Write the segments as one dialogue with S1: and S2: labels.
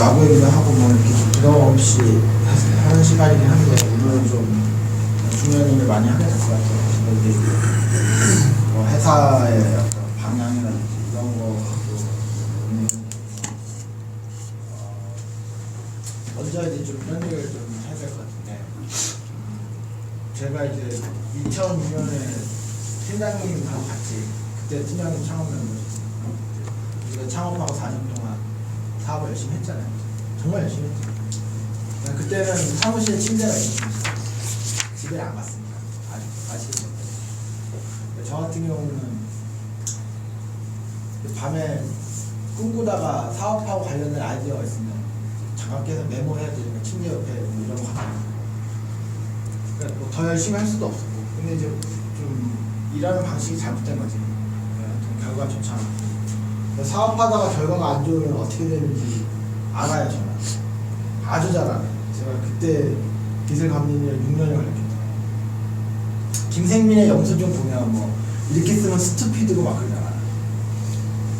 S1: 야구 얘기도 하고 뭐 이렇게 좀 부담 없이 하는 시간이긴 한데 오늘은 좀 중요한 얘기를 많이 하게 될 것 같아요. 이게 회사의 어떤 방향이라든지 이런 거 먼저 이제 좀 이런 얘기를 좀 해야 될 것 같은데 제가 이제 2006년에 팀장님하고 같이 그때 팀장님 창업하는 우리가 창업하고 4년 동안 사업을 열심히 했잖아요. 정말 열심히 했죠. 그때는 사무실에 침대가 있었습니다. 집에 안 갔습니다. 아시겠죠? 저 같은 경우는 밤에 꿈꾸다가 사업하고 관련된 아이디어가 있으면 잠깐 깨서 메모해야 되니까 침대 옆에 뭐 이런 거 하나. 그러니까 뭐 더 열심히 할 수도 없었고. 근데 이제 좀 일하는 방식이 잘못된 거지. 결과가 좋지 않아. 사업하다가 결과가 안 좋으면 어떻게 되는지 알아요, 저는. 아주 잘 알아요. 제가 그때 기술감독을 6년을 가르쳤어요. 김생민의 영수증 보면 뭐 이렇게 쓰면 스투피드고 막 그러잖아.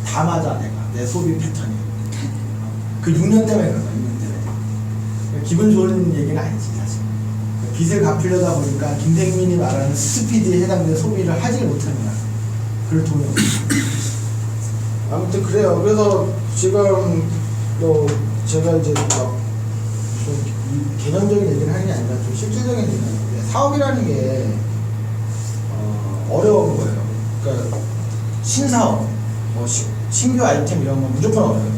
S1: 다 맞아, 내 소비 패턴이. 그 6년 때문에 그런 거야, 6년 때문에. 기분 좋은 얘기는 아니지, 사실. 빚을 갚으려다 보니까 김생민이 말하는 스투피드에 해당되는 소비를 하지 못합니다. 그럴 돈이 없어. 아무튼 그래요. 그래서 지금 뭐 제가 이제 막 개념적인 얘기를 하는 게 아니라 좀 실질적인 얘기인데 사업이라는 게 어려운 거예요. 그러니까 신사업, 뭐 신규 아이템 이런 건 무조건 어려워요.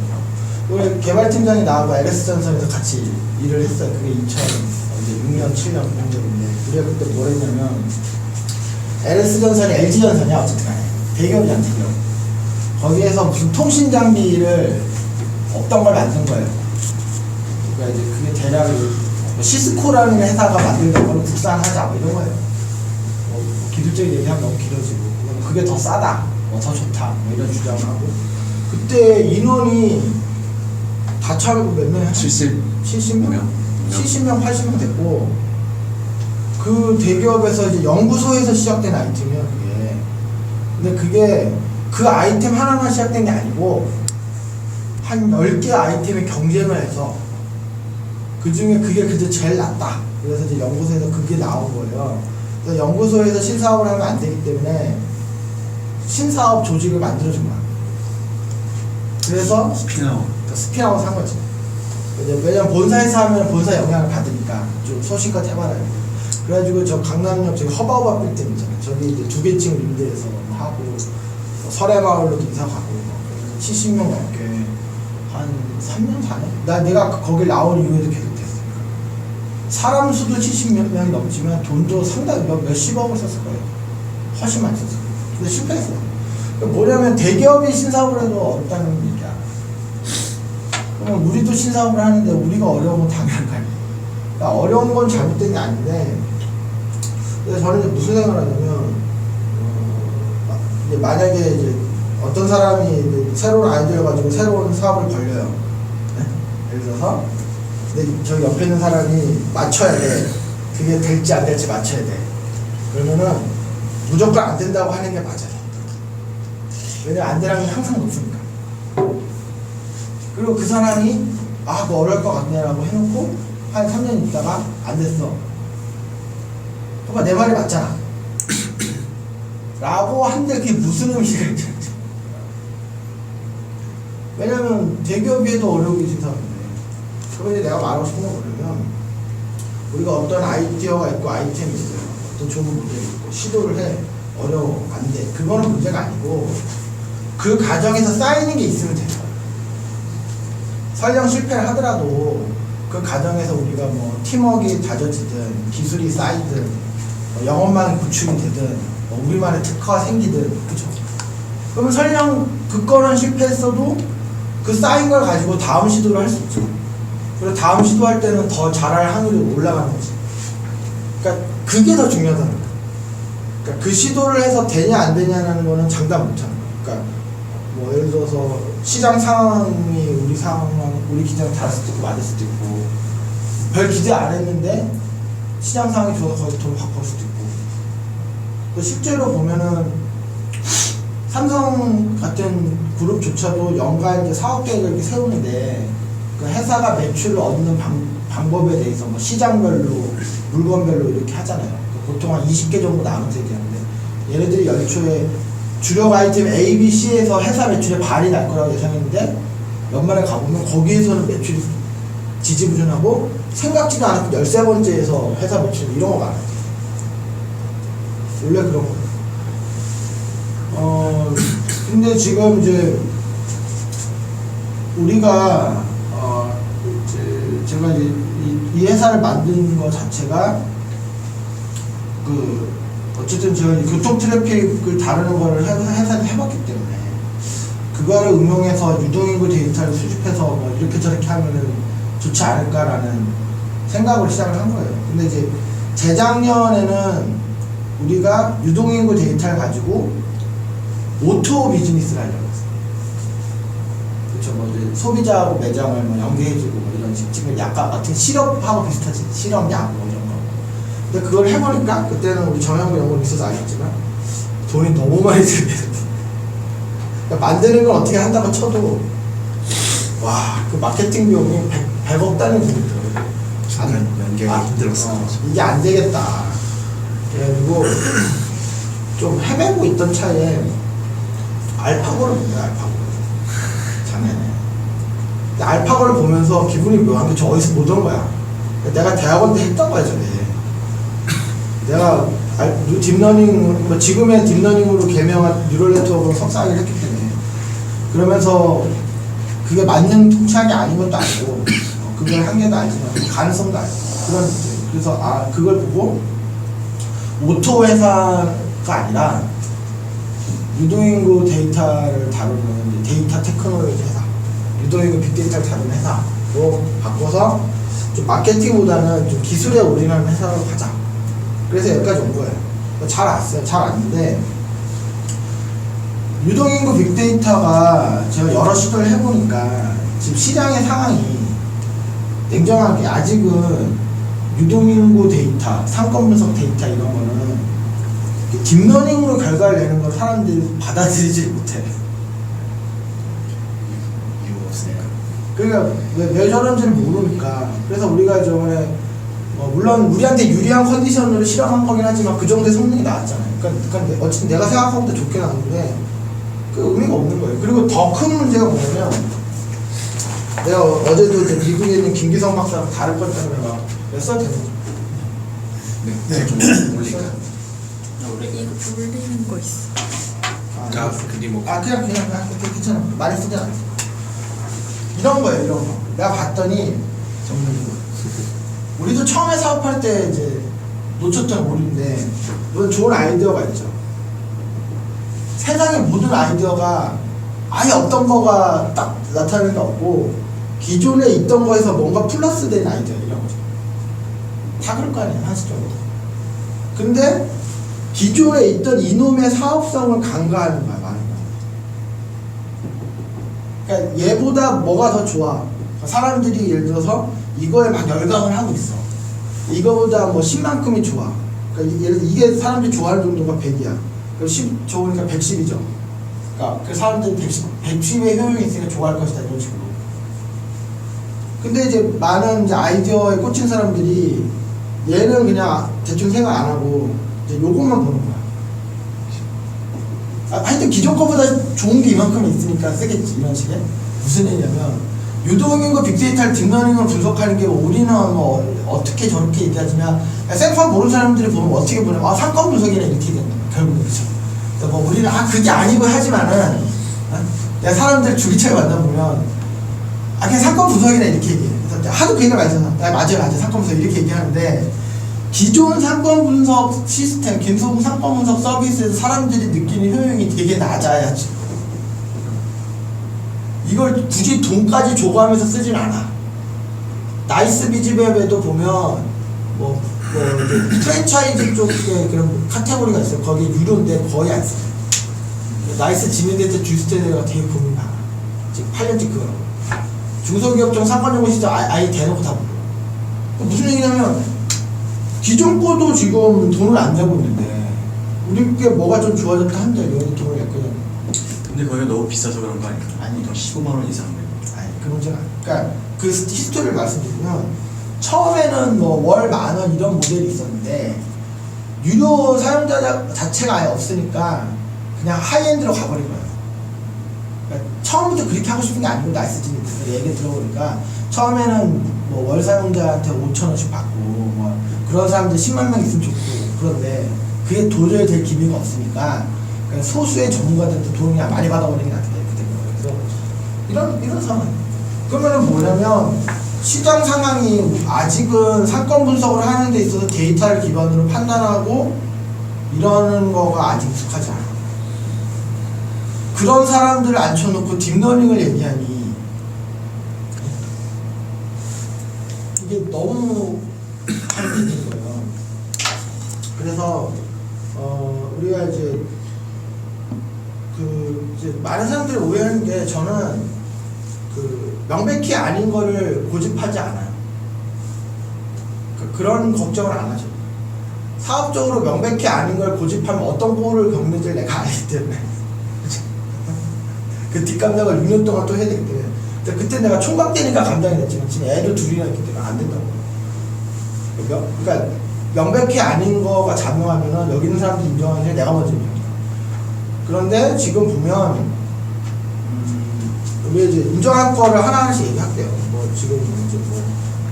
S1: 우리 개발팀장이 나하고 LS전선에서 같이 일을 했어요. 그게 2006년, 7년 그런 적인데 우리가 그때 뭘 했냐면 LS전선이 LG전선이야 어쨌든 간에 대기업이잖아 대기업. 거기에서 무슨 통신 장비를 없던 걸 만든 거예요. 그러니까 이제 그게 대략 뭐 시스코라는 회사가 만든 걸 국산하자 뭐 이런 거예요. 뭐 기술적인 얘기하면 너무 길어지고 그게 더 싸다, 뭐 더 좋다 뭐 이런 주장을 하고 그때 인원이 다 차고 몇 명이야? 70명? 70명, 80명 됐고 그 대기업에서 이제 연구소에서 시작된 아이템이야 그게. 근데 그게 그 아이템 하나만 시작된 게 아니고 한 10개 아이템에 경쟁을 해서 그 중에 그게 그저 제일 낫다. 그래서 이제 연구소에서 그게 나온 거예요. 그래서 연구소에서 신사업을 하면 안 되기 때문에 신사업 조직을 만들어준 거야. 그래서 스피나웃 한 거지. 왜냐면 본사에서 하면 본사 영향을 받으니까 좀 소식껏 해봐라. 그래가지고 저 강남역 저기 허바오바 빌딩 있잖아요. 저기 이제 2개층 임대해서 하고 설해마을로 이사 가고 70명 넘게 한 3년 4년? 내가 거길 나온 이후에도 계속 됐으니까 사람 수도 70명이 넘지만 돈도 상당히 몇십억을 썼을 거예요. 훨씬 많이 썼을 거예요. 근데 실패했어요. 뭐냐면 대기업이 신사업을 해도 어렵다는 얘기야. 그러면 우리도 신사업을 하는데 우리가 어려우면 당연한 거 아니에요. 그러니까 어려운 건 잘못된 게 아닌데 그래서 저는 이제 무슨 생각을 하냐면 이제 만약에 이제 어떤 사람이 이제 새로운 아이디어를 가지고 새로운 사업을 벌려요. 네? 예를 들어서 근데 저기 옆에 있는 사람이 맞춰야 돼. 그게 될지 안 될지 맞춰야 돼. 그러면은 무조건 안 된다고 하는 게 맞아요. 왜냐면 안 되라는 게 항상 높으니까. 그리고 그 사람이 그거 어려울 것 같네라고 해놓고 한 3년 있다가 안 됐어. 그러니까 내 말이 맞잖아. 라고 한데 그게 무슨 의미가 있는지. 왜냐면 대기업이 해도 어려우기 신사인데. 그런데 내가 말하고 싶은 건 뭐냐면 우리가 어떤 아이디어가 있고 아이템이 있어요. 어떤 좋은 문제가 있고 시도를 해. 어려워. 안 돼. 그거는 문제가 아니고 그 과정에서 쌓이는 게 있으면 돼요. 설령 실패를 하더라도 그 과정에서 우리가 뭐 팀워크가 다져지든 기술이 쌓이든 영업망이 구축이 되든 우리만의 특화가 생기든 그쵸? 그러면 설령 그 건은 실패했어도 그 쌓인 걸 가지고 다음 시도를 할 수 있죠. 그리고 다음 시도할 때는 더 잘할 확률이 올라가는 거지. 그러니까 그게 더 중요하다는 거야. 그러니까 그 시도를 해서 되냐 안 되냐는 거는 장담 못 하는 거야. 그러니까 뭐 예를 들어서 시장 상황이 우리 상황, 우리 기대랑 다를 수도 있고 맞을 수도 있고 별 기대 안 했는데 시장 상황이 좋아서 거기서 돈 확 벌 수도 있고 또 실제로 보면은 삼성 같은 그룹조차도 연간 이제 사업 계획을 이렇게 세우는데 그 회사가 매출을 얻는 방법에 대해서 뭐 시장별로 물건별로 이렇게 하잖아요. 보통 한 20개 정도 나눠서 얘기하는데 얘네들이 연초에 주력 아이템 A, B, C에서 회사 매출의 반이 날 거라고 예상했는데 연말에 가보면 거기에서는 매출이 지지부진하고 생각지도 않았던 13번째에서 회사 매출 이런 거 많아요. 원래 그런 거예요. 근데 지금 이제 우리가 제가 이제 이 회사를 만든 거 자체가 그 어쨌든 제가 교통 트래픽을 다루는 거를 회사에서 해봤기 때문에 그거를 응용해서 유동인구 데이터를 수집해서 뭐 이렇게 저렇게 하면은 좋지 않을까라는 생각으로 시작을 한 거예요. 근데 이제 재작년에는 우리가 유동인구 데이터를 가지고 오토 비즈니스를 하려고 했어요. 그렇죠. 뭐 이제 소비자하고 매장을 뭐 연계해주고 뭐 이런 식으로 지금 약간 어떻게 실업하고 비슷하지. 실업약 뭐 이런 거. 근데 그걸 해보니까 그때는 우리 정형구 연구원 있어서 알겠지만 돈이 너무 많이 들게 그러니까 만드는 건 어떻게 한다고 쳐도 와 그 마케팅 비용이 100억 단위 돈이 들어요.
S2: 연계가 힘들었어.
S1: 이게 안 되겠다. 그리고 좀 헤매고 있던 차에 알파고를 본거야. 알파고 작년에. 근데 알파고를 보면서 기분이 묘한 게 저 어디서 못 온 거야. 내가 대학원 때 했던 거야 저게. 내가 딥러닝 뭐 지금의 딥러닝으로 개명한 뉴럴 네트워크로 석사학위를 했기 때문에 그러면서 그게 맞는 통찰이 아닌 것도 알고 그게 한계도 알지만 가능성도 알고 그런 그래서 그걸 보고 오토 회사가 아니라 유동인구 데이터를 다루는 데이터 테크놀로지 회사, 유동인구 빅데이터를 다루는 회사로 바꿔서 좀 마케팅보다는 좀 기술에 올인하는 회사로 가자. 그래서 여기까지 온 거예요. 잘 왔어요. 잘 왔는데 유동인구 빅데이터가 제가 여러 시도를 해보니까 지금 시장의 상황이 냉정하게 아직은 유동인구 데이터, 상권 분석 데이터 이런 거는 딥러닝으로 결과를 내는 건 사람들이 받아들이지 못해.
S2: 이유가 없으니까.
S1: 그러니까 왜 저런지를 모르니까. 그래서 우리가 저번에 물론 우리한테 유리한 컨디션으로 실험한 거긴 하지만 그 정도의 성능이 나왔잖아요. 그러니까 어쨌든 내가 생각한 것보다 좋게 나왔는데 그 의미가 없는 거예요. 그리고 더 큰 문제가 뭐냐면 내가 어제도 이제 미국에 있는 김기성 박사랑 다를 것 때문에 막 몇 살 되는 거죠?
S2: 네, 좀 올릴까?
S3: 이거 올리는 거 있어.
S1: 그냥 괜찮아. 많이 쓰지 않아. 이런 거예요, 이런 거. 내가 봤더니 우리도 처음에 사업할 때 이제 놓쳤던 오류인데 물론 좋은 아이디어가 있죠. 세상의 모든 아이디어가 아예 없던 거가 딱 나타나는 게 없고 기존에 있던 거에서 뭔가 플러스 된 아이디어 이런 거죠. 다 그럴 거 아니에요, 한시적으로. 근데 기존에 있던 이놈의 사업성을 간과하는 거야, 많은 거. 그러니까 얘보다 뭐가 더 좋아. 사람들이 예를 들어서 이거에 막 열광을 하고 있어. 이거보다 뭐 10만큼이 좋아. 그러니까 예를 들어 이게 사람들이 좋아하는 정도가 100이야. 그럼 10 좋으니까 110이죠. 그러니까 그 사람들이 110의 효용이 있으니까 좋아할 것이다 이런 식으로. 근데 이제 많은 이제 아이디어에 꽂힌 사람들이 얘는 그냥 대충 생각 안 하고 이제 요것만 보는 거야. 하여튼 기존 거보다 좋은 게 이만큼 있으니까 쓰겠지 이런 식의. 무슨 얘기냐면 유동인구 빅데이터를 딥러닝으로 분석하는 게 우리는 뭐 어떻게 저렇게 얘기하지만 생판 모르는 사람들이 보면 어떻게 보냐면 상권 분석이네 이렇게 된다 결국은. 그렇죠. 그러니까 뭐 우리는 그게 아니고 하지만은 내가 사람들 주기차게 만나보면 그냥 상권 분석이네 이렇게 얘기해. 그래서 하도 그 얘기를 많이 해서 맞아요 상권 분석 이렇게 얘기하는데 기존 상권 분석 시스템, 기존 상권 분석 서비스에서 사람들이 느끼는 효용이 되게 낮아야지. 이걸 굳이 돈까지 조고하면서 쓰진 않아. 나이스 비즈맵에도 보면 프랜차이즈 쪽에 그런 카테고리가 있어요. 거기 유료인데 거의 안 써요. 나이스 지민데이터 주스테드가 되게 고민 많아. 지금 8년째 그거라고. 중소기업종 상권정보 시장 아예 대놓고 다 불러. 무슨 얘기냐면 기존 거도 지금 돈을 안 내고 있는데 우리께 뭐가 좀 좋아졌다 한데 여기 돈을 냈거든.
S2: 근데 거기가 너무 비싸서 그런 거 아닐까?
S1: 아니.
S2: 15만 원 이상.
S1: 아니 그 문제가 아니에요. 그러니까 그 히스토리를 말씀드리면 처음에는 뭐 월 10,000원 이런 모델이 있었는데 유료 사용자 자체가 아예 없으니까 그냥 하이엔드로 가버린 거예요. 그러니까 처음부터 그렇게 하고 싶은 게 아니고 나이스진이 얘기 들어보니까 처음에는 뭐 월 사용자한테 5,000원씩 받고 뭐 그런 사람들 10만 명 있으면 좋고 그런데 그게 도저히 될 기미가 없으니까 그냥 소수의 전문가들한테 돈을 그냥 많이 받아버리는 게 낫겠다 이렇게 된 거예요. 그래서 이런 상황이에요. 그러면은 뭐냐면 시장 상황이 아직은 사건 분석을 하는 데 있어서 데이터를 기반으로 판단하고 이러는 거가 아직 익숙하지 않아요. 그런 사람들을 앉혀놓고 딥러닝을 얘기하니 이게 너무 힘든 거예요. 그래서 우리가 이제 많은 사람들이 오해하는 게 저는 명백히 아닌 거를 고집하지 않아요. 그런 걱정을 안 하죠. 사업적으로 명백히 아닌 걸 고집하면 어떤 꼴을 겪는지 내가 알기 때문에 그 뒷감당을 6년 동안 또 해야 되기 때문에 그때 내가 총각 때니까 감당이 됐지만 지금 애도 둘이나 있기 때문에 안 된다고. 그러니까 명백히 아닌 거가 자명하면은 여기 있는 사람들이 인정하는 게 내가 먼저 인정해. 그런데 지금 보면 우리 이제 인정할 거를 하나하나씩 얘기할게요. 뭐 지금 이제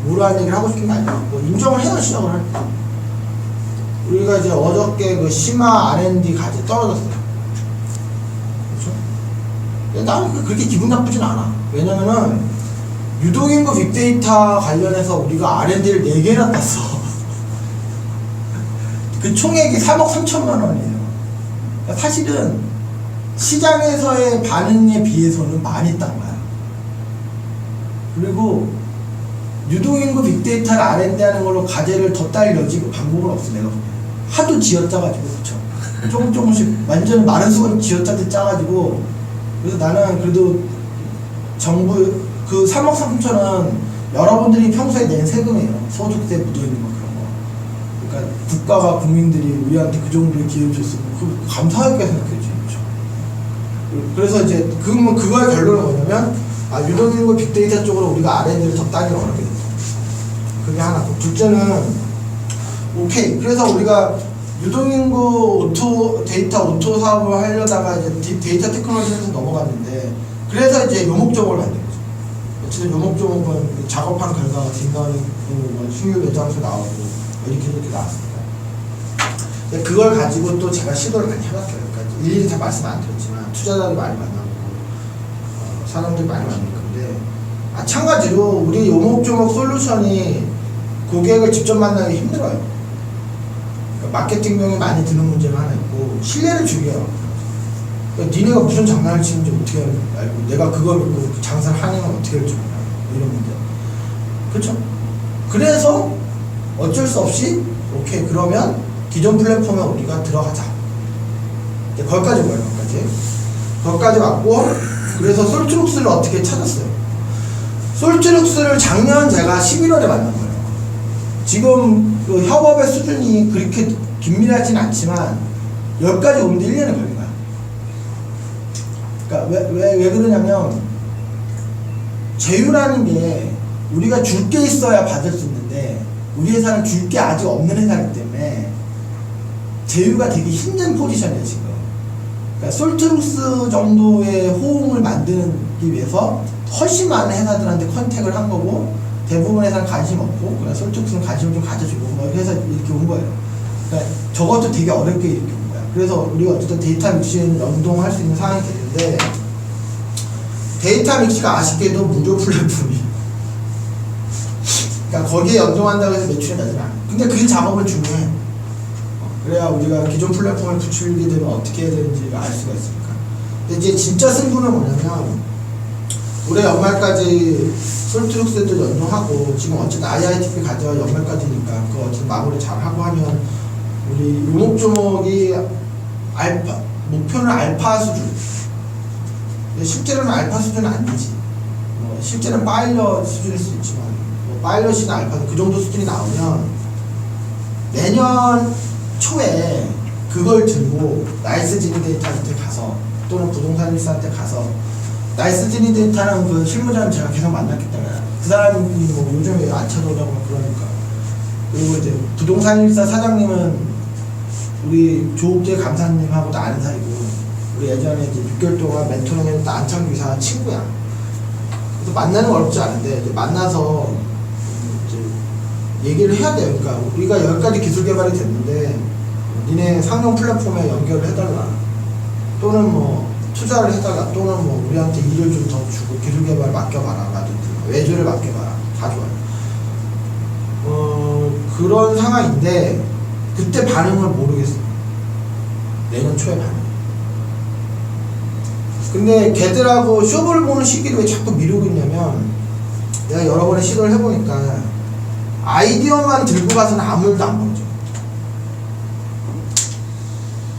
S1: 뭐라는 얘기를 하고 싶은 게 아니라 뭐 인정을 해야 시작을 할 거예요. 우리가 이제 어저께 그 심화 R&D 과제 떨어졌어요. 그렇죠? 나는 그렇게 기분 나쁘진 않아. 왜냐면은 유동인구 빅데이터 관련해서 우리가 R&D를 4개나 땄어. 그 총액이 3억 3천만 원이에요. 그러니까 사실은 시장에서의 반응에 비해서는 많이 딴 거야. 그리고 유동인구 빅데이터를 R&D 하는 걸로 과제를 더 딸 여지가 방법은 없어. 내가 보면 하도 쥐어짜가지고 그쵸? 조금씩 완전 많은 수건 쥐어짜듯 짜가지고 그래서 나는 그래도 정부 그 3억 3천은 여러분들이 평소에 낸 세금이에요. 소득세 묻어있는 거 그런 거. 그러니까 국가가 국민들이 우리한테 그 정도의 기회를 줬으면 그 감사하게 생각해야지. 그래서 이제 그거의 결론은 뭐냐면 유동인구 빅데이터 쪽으로 우리가 R&D를 더 따기가 어렵게 됐어. 그게 하나고 둘째는 오케이. 그래서 우리가 유동인구 데이터 오토 사업을 하려다가 이제 데이터 테크놀로지에서 넘어갔는데 그래서 이제 요목조목을 만든 거죠. 어쨌든 요목조목은 작업한 결과가 뒷가는 신규 매장에서 나오고 이렇게 나왔습니다. 그걸 가지고 또 제가 시도를 많이 해봤어요. 그러니까 일일이 다 말씀 안 드렸지만 투자자들 많이 만나고 사람들 많이 만날 건데 마찬가지로 우리 요목조목 솔루션이 고객을 직접 만나기 힘들어요. 그러니까 마케팅 비용이 많이 드는 문제가 하나 있고 신뢰를 죽여요. 그러니까 니네가 무슨 장난을 치는지 어떻게 알고 내가 그걸 믿고 장사를 하냐면 어떻게 할지 몰라. 이런 문제. 그렇죠? 그래서 어쩔 수 없이 오케이 그러면 기존 플랫폼에 우리가 들어가자. 거기까지 뭐예요? 거기까지 왔고 그래서 솔트룩스를 어떻게 찾았어요? 솔트룩스를 작년 제가 11월에 만난 거예요. 지금 그 협업의 수준이 그렇게 긴밀하진 않지만 여기까지 오는데 1년이 걸린 거야. 그러니까 왜 그러냐면 제휴라는 게 우리가 줄 게 있어야 받을 수 있는데 우리 회사는 줄 게 아직 없는 회사이기 때문에 제휴가 되게 힘든 포지션이에요 지금. 그러니까 솔트룩스 정도의 호응을 만들기 위해서 훨씬 많은 회사들한테 컨택을 한 거고 대부분 회사는 관심 없고 그냥 솔트룩스는 관심을 좀 가져주고 뭐 해서 이렇게 온 거예요. 그러니까 저것도 되게 어렵게 이렇게 온 거야. 그래서 우리가 어쨌든 데이터 믹시에는 연동할 수 있는 상황이 되는데 데이터 믹시가 아쉽게도 무료 플랫폼이 그러니까 거기에 연동한다고 해서 매출이 나지 않아. 근데 그 작업을 중요해. 그래야 우리가 기존 플랫폼을 부추기게 되면 어떻게 해야 되는지를 알 수가 있으니까. 근데 이제 진짜 승부는 뭐냐면 올해 연말까지 솔트룩스도 연동하고 지금 어쨌든 IITP 가져와 연말까지니까 그거 어쨌든 마무리 잘 하고 하면 우리 요목조목이 목표는 알파 수준. 근데 실제로는 알파 수준은 아니지. 실제는 파일럿 수준일 수 있지만 파일럿이나 알파 그 정도 수준이 나오면 내년 초에 그걸 들고 나이스 지니데이터한테 가서 또는 부동산 일사한테 가서 나이스 트리데이터라는 그 실무자는 제가 계속 만났기 때문에 그 사람이 뭐 요즘에 안 쳐다보고 막 그러니까. 그리고 이제 부동산 1사 사장님은 우리 조욱재 감사님하고도 아는 사이고, 우리 예전에 이제 6개월 동안 멘토링 했던 안창규 이사가 친구야. 그래서 만나는 건 어렵지 않은데 이제 만나서 이제 얘기를 해야 돼요. 그러니까 우리가 여기까지 기술 개발이 됐는데 니네 상용 플랫폼에 연결을 해달라, 또는 뭐 투자를 해달라, 또는 뭐 우리한테 일을 좀 더 주고 기술 개발 맡겨봐라, 라든지 외주를 맡겨봐라, 다 좋아요. 그런 상황인데 그때 반응을 모르겠어. 내년 초에 반응. 근데 걔들하고 쇼부를 보는 시기를 왜 자꾸 미루고 있냐면, 내가 여러 번의 시도를 해보니까 아이디어만 들고 가서는 아무 일도 안 벌어져.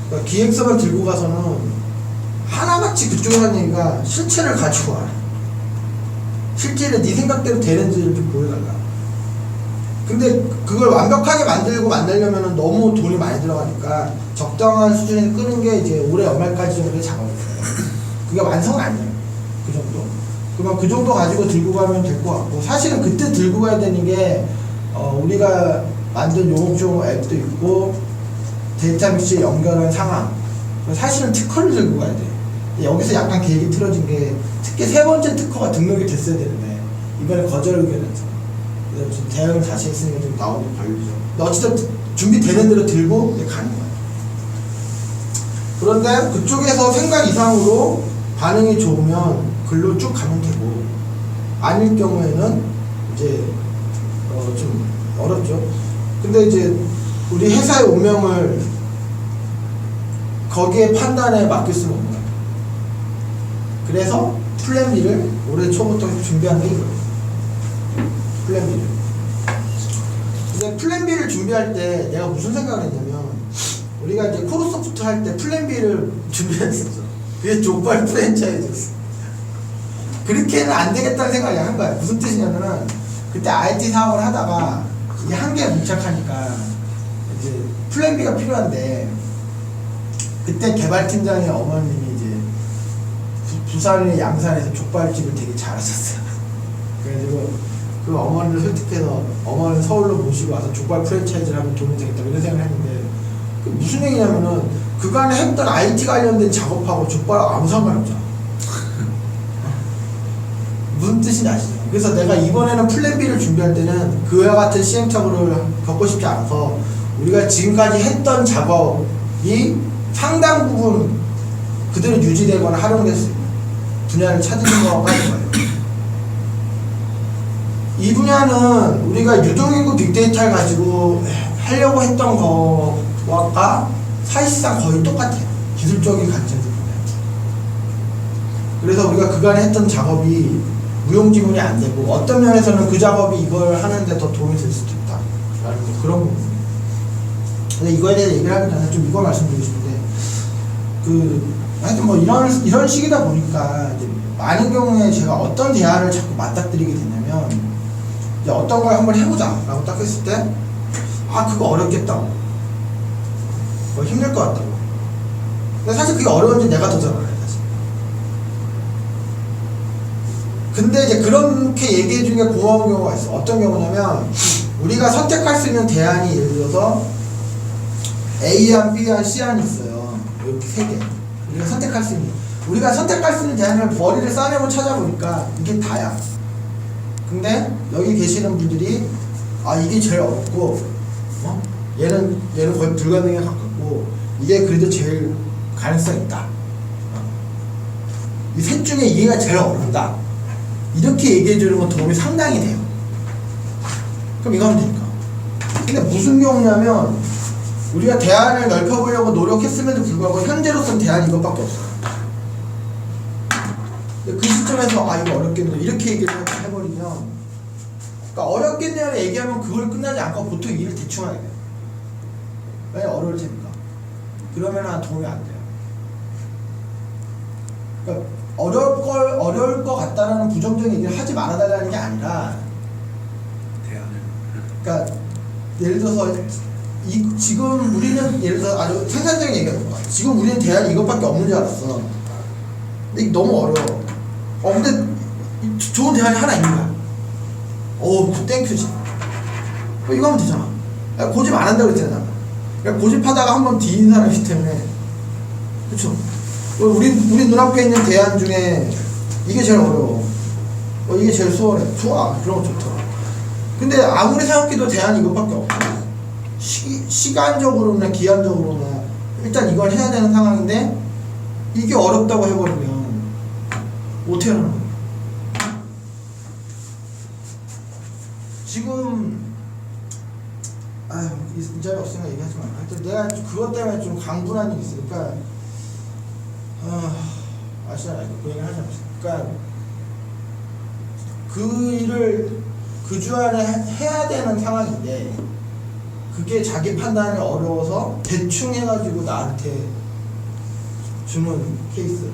S1: 그러니까 기획서만 들고 가서는 하나같이 그쪽에 한 얘기가 실체를 가지고 와. 실제로 네 생각대로 되는지를 좀 보여달라. 근데 그걸 완벽하게 만들려면 너무 돈이 많이 들어가니까 적당한 수준에 끄는 게 이제 올해 연말까지 정도의 작업이에요. 그게 완성은 아니에요. 그 정도. 그러면 그 정도 가지고 들고 가면 될 것 같고, 사실은 그때 들고 가야 되는 게 우리가 만든 용업종 앱도 있고 데이터 믹스에 연결한 상황, 사실은 특허를 들고 가야 돼. 여기서 약간 계획이 틀어진 게, 특히 세 번째 특허가 등록이 됐어야 되는데 이번에 거절 의견이었죠. 그래서 지금 대응을 다시 했으니까 좀 나오는 걸리죠. 어쨌든 준비되는 대로 들고 가는 거예요. 그런데 그쪽에서 생각 이상으로 반응이 좋으면 글로 쭉 가면 되고, 아닐 경우에는 이제 좀 어렵죠. 근데 이제 우리 회사의 운명을 거기에 판단에 맡길 수는 없는 거예요. 그래서 플랜 B를 올해 초부터 준비하는 게 이거예요. 플랜 B를. 근데 플랜 B를 준비할 때 내가 무슨 생각을 했냐면, 우리가 이제 코르소프트 할 때 플랜 B를 준비했었죠. 그게 족발 프랜차이즈였어. 그렇게는 안 되겠다는 생각을 한 거야. 무슨 뜻이냐면은, 그때 IT 사업을 하다가 이게 한계에 봉착하니까 이제 플랜 B가 필요한데, 그때 개발팀장의 어머님이 이제 부산의 양산에서 족발집을 되게 잘하셨어요. 그래가지고 그 어머니를 설득해서 어머니를 서울로 모시고 와서 족발 프랜차이즈를 하면 돈이 되겠다, 이런 생각을 했는데, 그 무슨 얘기냐면은 그간에 했던 IT 관련된 작업하고 족발하고 아무 상관없잖아. 무슨 뜻인지 아시죠? 그래서 내가 이번에는 플랜 B를 준비할 때는 그와 같은 시행착오를 겪고 싶지 않아서 우리가 지금까지 했던 작업이 상당 부분 그대로 유지되거나 활용될 수 있는 분야를 찾는 거가 거예요. 이 분야는 우리가 유동인구 빅데이터를 가지고 하려고 했던 거와 사실상 거의 똑같아요. 기술적인 관점에서 보면. 그래서 우리가 그간에 했던 작업이 무용지물이 안 되고, 어떤 면에서는 그 작업이 이걸 하는데 더 도움이 될 수도 있다, 라는 그런 부분. 근데 이거에 대해 얘기를 하기 전에 좀 이거 말씀드리고 싶은데, 하여튼 뭐 이런 식이다 보니까 이제 많은 경우에 제가 어떤 대안을 자꾸 맞닥뜨리게 되냐면, 이제 어떤 걸 한번 해보자 라고 딱 했을 때, 그거 어렵겠다고, 뭐 힘들 것 같다고. 근데 사실 그게 어려운지 내가 더 잘 알아요, 사실. 근데 이제 그렇게 얘기해 주는 게 고마운 경우가 있어. 어떤 경우냐면, 우리가 선택할 수 있는 대안이 예를 들어서 A안, B안, C안이 있어요. 이렇게 세 개. 우리가 선택할 수 있는 대안을 머리를 싸내고 찾아보니까 이게 다야. 근데 여기 계시는 분들이 이게 제일 어렵고, 얘는 거의 불가능에 가깝고, 이게 그래도 제일 가능성이 있다. 이 셋 중에 이게가 제일 어렵다, 이렇게 얘기해 주는 건 도움이 상당히 돼요. 그럼 이거 하면 되니까. 근데 무슨 경우냐면, 우리가 대안을 넓혀보려고 노력했음에도 불구하고 현재로서는 대안이 이것밖에 없어요. 그 시점에서 이거 어렵겠네, 이렇게 얘기를 해버리면, 그러니까 어렵겠네를 얘기하면 그걸 끝나지 않고 보통 일을 대충 하게 돼요. 왜? 어려울 테니까. 그러면 도움이 안 돼요. 그러니까 어려울 것 같다라는 부정적인 얘기를 하지 말아달라는 게 아니라,
S2: 대안을.
S1: 그러니까 예를 들어서 지금 우리는 예를 들어서 아주 생산적인 얘기가 나와. 지금 우리는 대안이 이것밖에 없는 줄 알았어. 근데 이게 너무 어려워. 근데 좋은 대안이 하나 있는 거야. 땡큐지. 이거 하면 되잖아. 고집 안 한다고 그랬잖아. 고집하다가 한번 뒤인 사람이기 때문에. 그쵸? 우리 눈앞에 있는 대안 중에 이게 제일 어려워. 이게 제일 수월해. 좋아. 그런 거 좋더라. 근데 아무리 생각해도 대안이 이것밖에 없어. 시간적으로나 기한적으로나 일단 이걸 해야 되는 상황인데 이게 어렵다고 해버리면 어떻게 하는 거야? 지금 이 자리 없으니까 얘기하지 마. 하여튼 내가 그것 때문에 좀 강분한 일이 있으니까 아시잖아요. 그 얘기를 하지 맙시다. 그러니까 그 일을 그 주 안에 해야 되는 상황인데 그게 자기 판단이 어려워서 대충 해가지고 나한테 주는 케이스.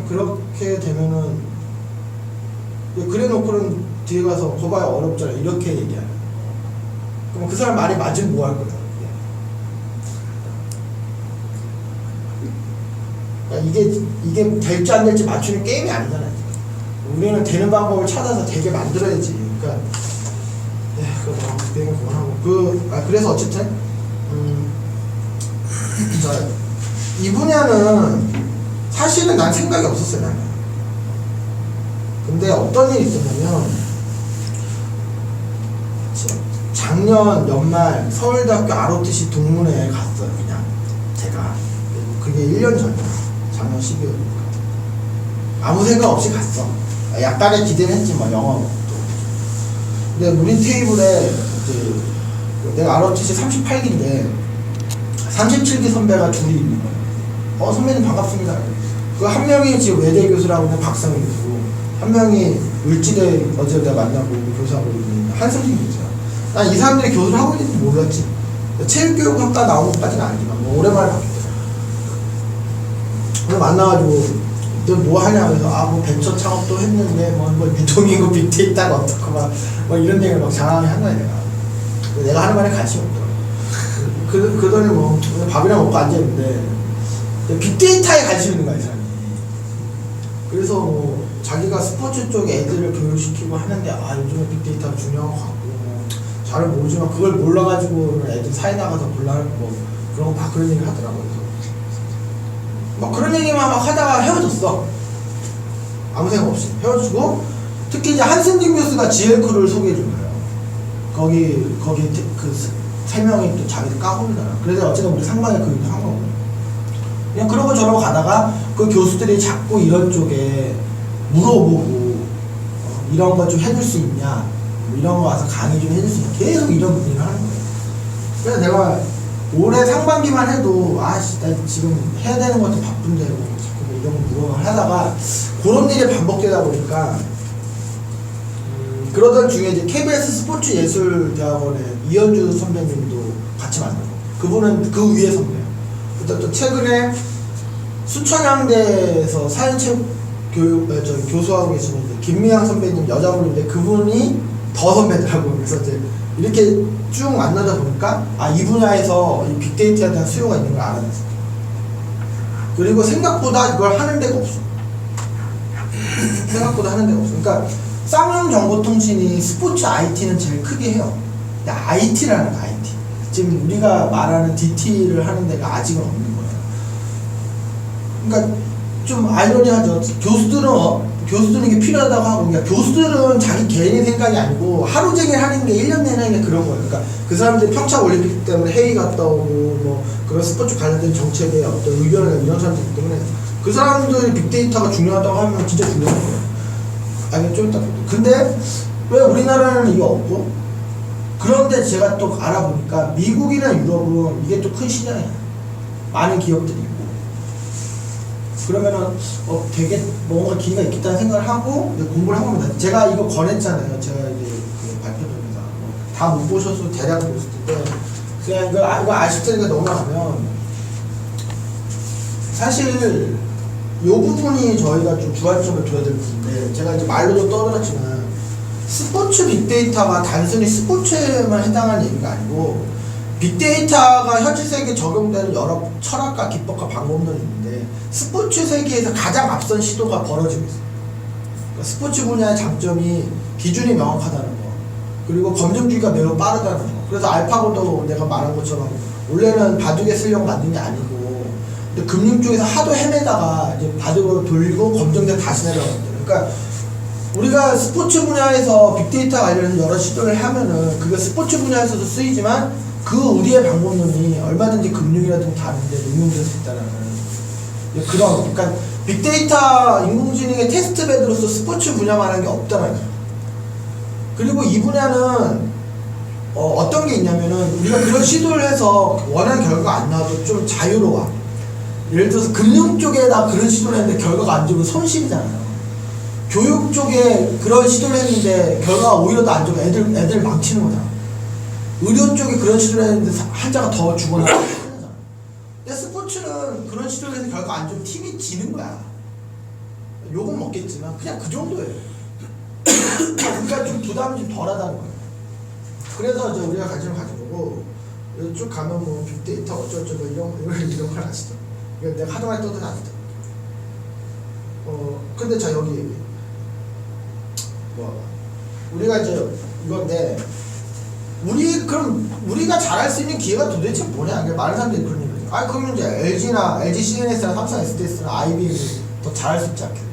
S1: 그렇게 되면은 그래 놓고는 뒤에 가서 거봐야 어렵잖아 이렇게 얘기하는. 그럼 그 사람 말이 맞으면 뭐 할 거야? 그러니까 이게 될지 안 될지 맞추는 게임이 아니잖아요. 우리는 되는 방법을 찾아서 되게 만들어야지. 그러니까 그때는 그만하고 그래서 어쨌든 자, 이 분야는 사실은 난 생각이 없었어요. 나는. 근데 어떤 일이 있었냐면 작년 연말 서울대학교 ROTC 동문회에 갔어요. 그냥 제가 그게 1년 전이야. 작년 12월이니까 아무 생각 없이 갔어. 약간의 기대는 했지 뭐 영어도. 근데 우리 테이블에 이제 내가 ROTC 38기인데 37기 선배가 둘이 있는 거예요. 선배님 반갑습니다. 그 한 명이 지금 외대 교수라고 있는 박상희 교수고 한 명이 을지대 어제 내가 만나고 교수하고 있는 한승진 교수야. 난 이 사람들이 교수를 하고 있는지 몰랐지. 체육교육학과 나온 것까지는 알지만 뭐 오랜만에 봤기 때문에. 그래서 만나가지고 너 뭐 하냐 그래서 뭐 벤처 창업도 했는데 뭐 유통이고 빅데이터가 어떻고 막 이런 얘기를 막 장황히 한 거야 내가 하는 말에 관심이 없더라. 그더니 뭐 밥이랑 먹고 앉아있는데 빅데이터에 관심 있는 거야 이 사람이. 그래서 뭐 자기가 스포츠 쪽에 애들을 교육시키고 하는데 요즘에 빅데이터가 중요한 것 같고 잘 모르지만 그걸 몰라가지고 애들 사회 나가서 곤란할 뭐 그런 거 막 그런 얘기를 하더라고요. 막 그런 얘기만 막 하다가 헤어졌어. 아무 생각 없이 헤어지고 특히 이제 한승진 교수가 GL크를 소개해 준 거예요. 거기 그 세 명이 또 자기들 까고이잖아. 그래서 어쨌든 우리 상반에 그 일도 한 거고. 그냥 그러고 저러고 가다가 그 교수들이 자꾸 이런 쪽에 물어보고 이런 거 좀 해줄 수 있냐, 뭐 이런 거 와서 강의 좀 해줄 수 있냐, 계속 이런 문의를 하는 거예요. 그래서 내가 올해 상반기만 해도 나 지금 해야 되는 것도 바쁜데 뭐 자꾸 뭐 이런 거 물어보고 하다가 그런 일이 반복되다 보니까 그러던 중에 이제 KBS 스포츠예술대학원에 이현주 선배님도 같이 만나고 그분은 그 위에 선배예요. 또 최근에 수천양대에서 사회체육 교수하고 계시는 김미양 선배님 여자분인데 그분이 더 선배더라고요. 그래서 이제 이렇게 쭉 만나다 보니까 이 분야에서 이 빅데이터에 대한 수요가 있는 걸 알아냈어요. 그리고 생각보다 이걸 하는 데가 없어. 생각보다 하는 데가 없어. 그러니까 쌍용정보통신이 스포츠 IT는 제일 크게 해요. 근데 IT라는 거 IT. 지금 우리가 말하는 DT를 하는 데가 아직은 없는 거예요. 그러니까 좀 아이러니하죠. 교수들은 이게 필요하다고 하고, 그러니까 교수들은 자기 개인의 생각이 아니고 하루 종일 하는 게 1년 내내 하는 게 그런 거예요. 그러니까 그 사람들이 평창 올림픽 때문에 회의 갔다 오고, 뭐 그런 스포츠 관련된 정책에 어떤 의견을 이런 사람들이기 때문에 그 사람들이 빅데이터가 중요하다고 하면 진짜 중요한 거예요. 좀 이따. 근데 왜 우리나라는 이게 없고? 그런데 제가 또 알아보니까 미국이나 유럽은 이게 또 큰 시장이야. 많은 기업들이 있고. 그러면은 되게 뭔가 기회가 있겠다는 생각을 하고 공부를 한 겁니다. 제가 이거 권했잖아요. 제가 이제 그 발표동에서 다 못 보셔서 대략 보셨을 때 그냥 이거 아실 테니까 넘어가면 사실 이 부분이 저희가 좀 주안점을 둬야 될 부분인데 제가 이제 말로 좀 떠들었지만 스포츠 빅데이터가 단순히 스포츠에만 해당하는 얘기가 아니고 빅데이터가 현실 세계에 적용되는 여러 철학과 기법과 방법론이 있는데 스포츠 세계에서 가장 앞선 시도가 벌어지고 있어요. 스포츠 분야의 장점이 기준이 명확하다는 거, 그리고 검증주의가 매우 빠르다는 거. 그래서 알파고도 내가 말한 것처럼 원래는 바둑에 쓰려고 만든 게 아니고, 근데 금융 쪽에서 하도 헤매다가 이제 바둑으로 돌리고 검증돼 다시 내려왔거든. 그러니까 우리가 스포츠 분야에서 빅데이터 관련해서 여러 시도를 하면은 그게 스포츠 분야에서도 쓰이지만 그 우리의 방법론이 얼마든지 금융이라든지 다른데 응용될 수 있다는 그런, 그러니까 빅데이터 인공지능의 테스트베드로서 스포츠 분야만한 게 없다는 거예요. 그리고 이 분야는 어떤 게 있냐면은 우리가 그런 시도를 해서 원하는 결과가 안 나와도 좀 자유로워. 예를 들어서 금융 쪽에다 그런 시도를 했는데 결과가 안 좋으면 손실이잖아요. 교육 쪽에 그런 시도를 했는데 결과가 오히려 더 안 좋으면 애들 망치는 거잖아. 의료 쪽에 그런 시도를 했는데 환자가 더 죽어나. 근데 스포츠는 그런 시도를 해서 결과 안 좋으면 팀이 지는 거야. 욕은 먹겠지만 그냥 그 정도예요. 그러니까 좀 부담이 좀 덜하다는 거예요. 그래서 이제 우리가 관심을 가져보고 쭉 가면 뭐 빅데이터 어쩌고저쩌고 이런 걸 아시죠? 이거 내가 하도 많이 떠들지 않았죠. 근데 자 여기 뭐 우리가 이제 이건데 그럼 우리가 잘할 수 있는 기회가 도대체 뭐냐? 많은 사람들이 그런 얘기를 해요. 그러면 이제 LG CNS나 삼성 SDS나 IBM이 더 잘할 수 있지 않겠냐?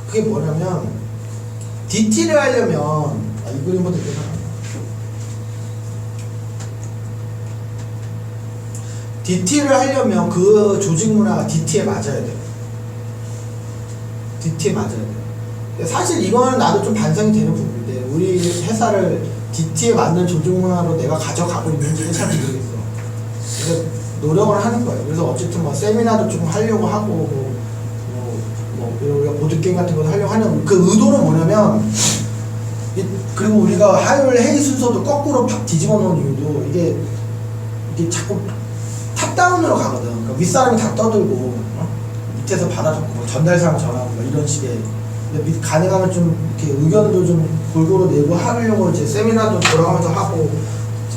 S1: 그게 뭐냐면 DT를 하려면 이 그림부터 이렇게 생각합니다. DT를 하려면 그 조직 문화가 DT에 맞아야 돼요. DT에 맞아야 돼요. 사실 이거는 나도 좀 반성이 되는 부분인데 우리 회사를 DT에 맞는 조직 문화로 내가 가져가고 있는지는 잘 모르겠어. 그래서 노력을 하는 거예요. 그래서 어쨌든 뭐 세미나도 좀 하려고 하고 우리가 보드게임 같은 것도 하려고 하는 그 의도는 뭐냐면, 그리고 우리가 화요일 회의 순서도 거꾸로 뒤집어 놓은 이유도 이게 자꾸 탑다운으로 가거든. 그러니까 윗사람이 다 떠들고 밑에서 받아 적고 전달사람 전하고 이런 식의. 근데 가능하면 좀 이렇게 의견도 좀 골고루 내고 하려고 이제 세미나도 돌아가면서 하고,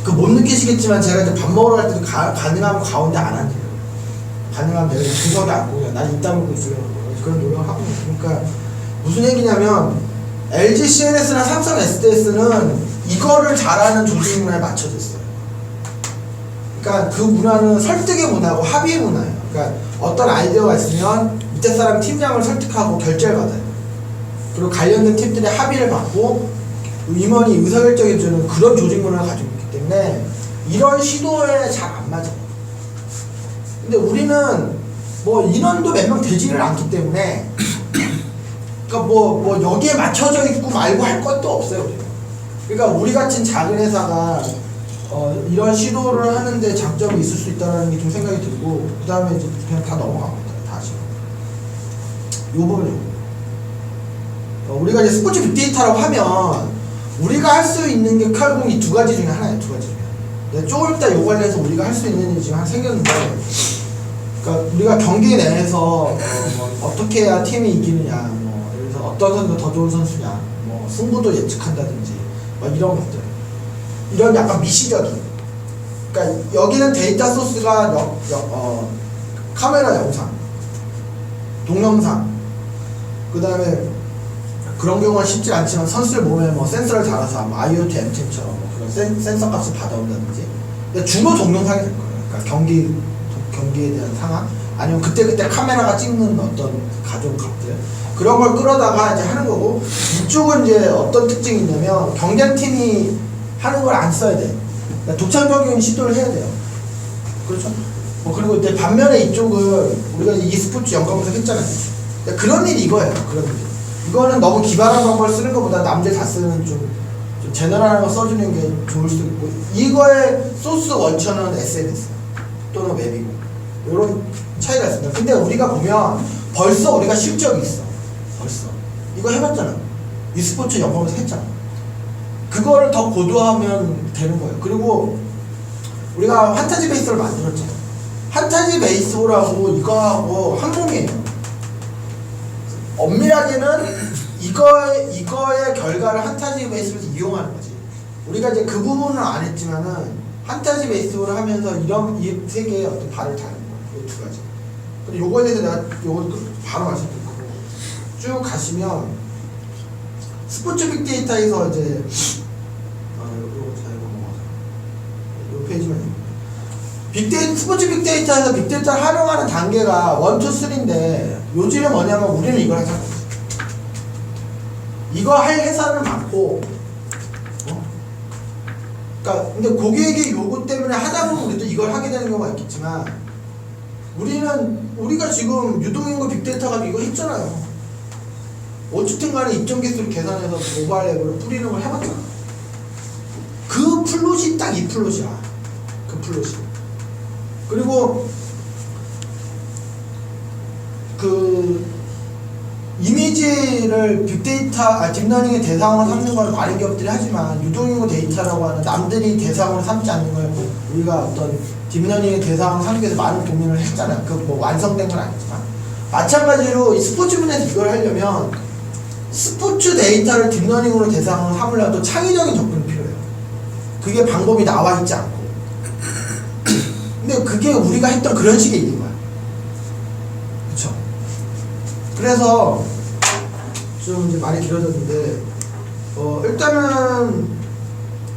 S1: 못 느끼시겠지만 제가 이제 밥 먹으러 갈 때도 가능하면 가운데 안 앉아요. 가능하면 내가 구석에 앉고 그냥 난 입 다물고 있으려고 그런 노력을 하고. 그러니까 무슨 얘기냐면 LG CNS나 삼성 SDS는 이거를 잘하는 조직 문화에 맞춰져 있어요. 그러니까 그 문화는 설득의 문화고 합의의 문화예요. 그러니까 어떤 아이디어가 있으면 밑에 사람 팀장을 설득하고 결제를 받아요. 그리고 관련된 팀들의 합의를 받고 임원이 의사결정해주는 그런 조직 문화를 가지고 있기 때문에 이런 시도에 잘 안 맞아요. 근데 우리는 뭐 인원도 몇 명 되지를 않기 때문에 그러니까 뭐 여기에 맞춰져 있고 말고 할 것도 없어요. 우리는. 그러니까 우리 같은 작은 회사가 이런 시도를 하는데 장점이 있을 수 있다는 게 좀 생각이 들고, 그 다음에 이제 그냥 다 넘어갑니다. 다시 요 부분이요. 우리가 이제 스포츠 빅데이터라고 하면 우리가 할 수 있는 게 결국 이 두 가지 중에 하나예요. 두 가지 중에. 조금 이따 요 관련해서 우리가 할 수 있는 일이 지금 하나 생겼는데, 그러니까 우리가 경기 내에서 어떻게 해야 팀이 이기느냐, 예를 들어서 어떤 선수가 더 좋은 선수냐, 승부도 예측한다든지 이런 것들, 이런 약간 미시적인, 그러니까 여기는 데이터 소스가 카메라 영상, 동영상, 그 다음에 그런 경우는 쉽지 않지만 선수들 몸에 센서를 달아서 IoT 엠템처럼 그런 센서 값을 받아온다든지, 주로 동영상이 될 거예요. 그러니까 경기에 대한 상황, 아니면 그때 카메라가 찍는 어떤 가족 값들, 그런 걸 끌어다가 이제 하는 거고, 이쪽은 이제 어떤 특징이 있냐면 경쟁팀이 하는 걸 안 써야 돼. 그러니까 독창적인 시도를 해야 돼요. 그렇죠? 그리고 이제 반면에 이쪽은 우리가 e스포츠 연구하면서 했잖아요. 그런 일이 이거예요. 그런 일. 이거는 너무 기발한 방법을 쓰는 것보다 남들 다 쓰는 좀 제너럴한 거 써주는 게 좋을 수도 있고, 이거의 소스 원천은 SNS 또는 웹이고, 이런 차이가 있습니다. 근데 우리가 보면 벌써 우리가 실적이 있어. 벌써 이거 해봤잖아. e스포츠 연구하면서 했잖아. 그거를 더 고도하면 되는 거예요. 그리고 우리가 판타지 베이스를 만들었잖아. 판타지 베이스볼하고 이거하고 항공이에요. 엄밀하게는 이거의 결과를 판타지 베이스볼에서 이용하는 거지. 우리가 이제 그 부분은 안 했지만은 판타지 베이스볼을 하면서 이 세 개의 어떤 발을 다는 거예요. 이 두 가지. 근데 요거에 대해서 내가 요거 바로 말씀드릴 거고, 쭉 가시면 스포츠 빅데이터에서 이제 요거 잘 넘어가자. 요 페이지만 스포츠 빅데이터에서 빅데이터를 활용하는 단계가 1, 2, 3인데 요지는 뭐냐면 우리는 이걸 하자. 이거 할 회사는 많고 그러니까 근데 고객의 요구 때문에 하다 보면 우리도 이걸 하게 되는 경우가 있겠지만 우리가 지금 유동인구 빅데이터가 이거 했잖아요. 어쨌든 간에 입점 개수를 계산해서 모바일 앱으로 뿌리는 걸 해봤잖아. 그 플롯이 딱 이 플롯이야. 그 플롯이. 그리고 그 이미지를 빅데이터, 딥러닝의 대상으로 삼는 건 많은 기업들이 하지만 유동인구 데이터라고 하는 남들이 대상으로 삼지 않는 걸 우리가 어떤 딥러닝의 대상으로 삼기 위해서 많은 고민을 했잖아요. 그 뭐 완성된 건 아니지만 마찬가지로 이 스포츠 분야에서 이걸 하려면 스포츠 데이터를 딥러닝으로 대상으로 삼으려면 또 창의적인 접근이 필요해요. 그게 방법이 나와 있지 않고 근데 그게 우리가 했던 그런 식의 일인 거야. 그쵸? 그래서 좀 이제 말이 길어졌는데 일단은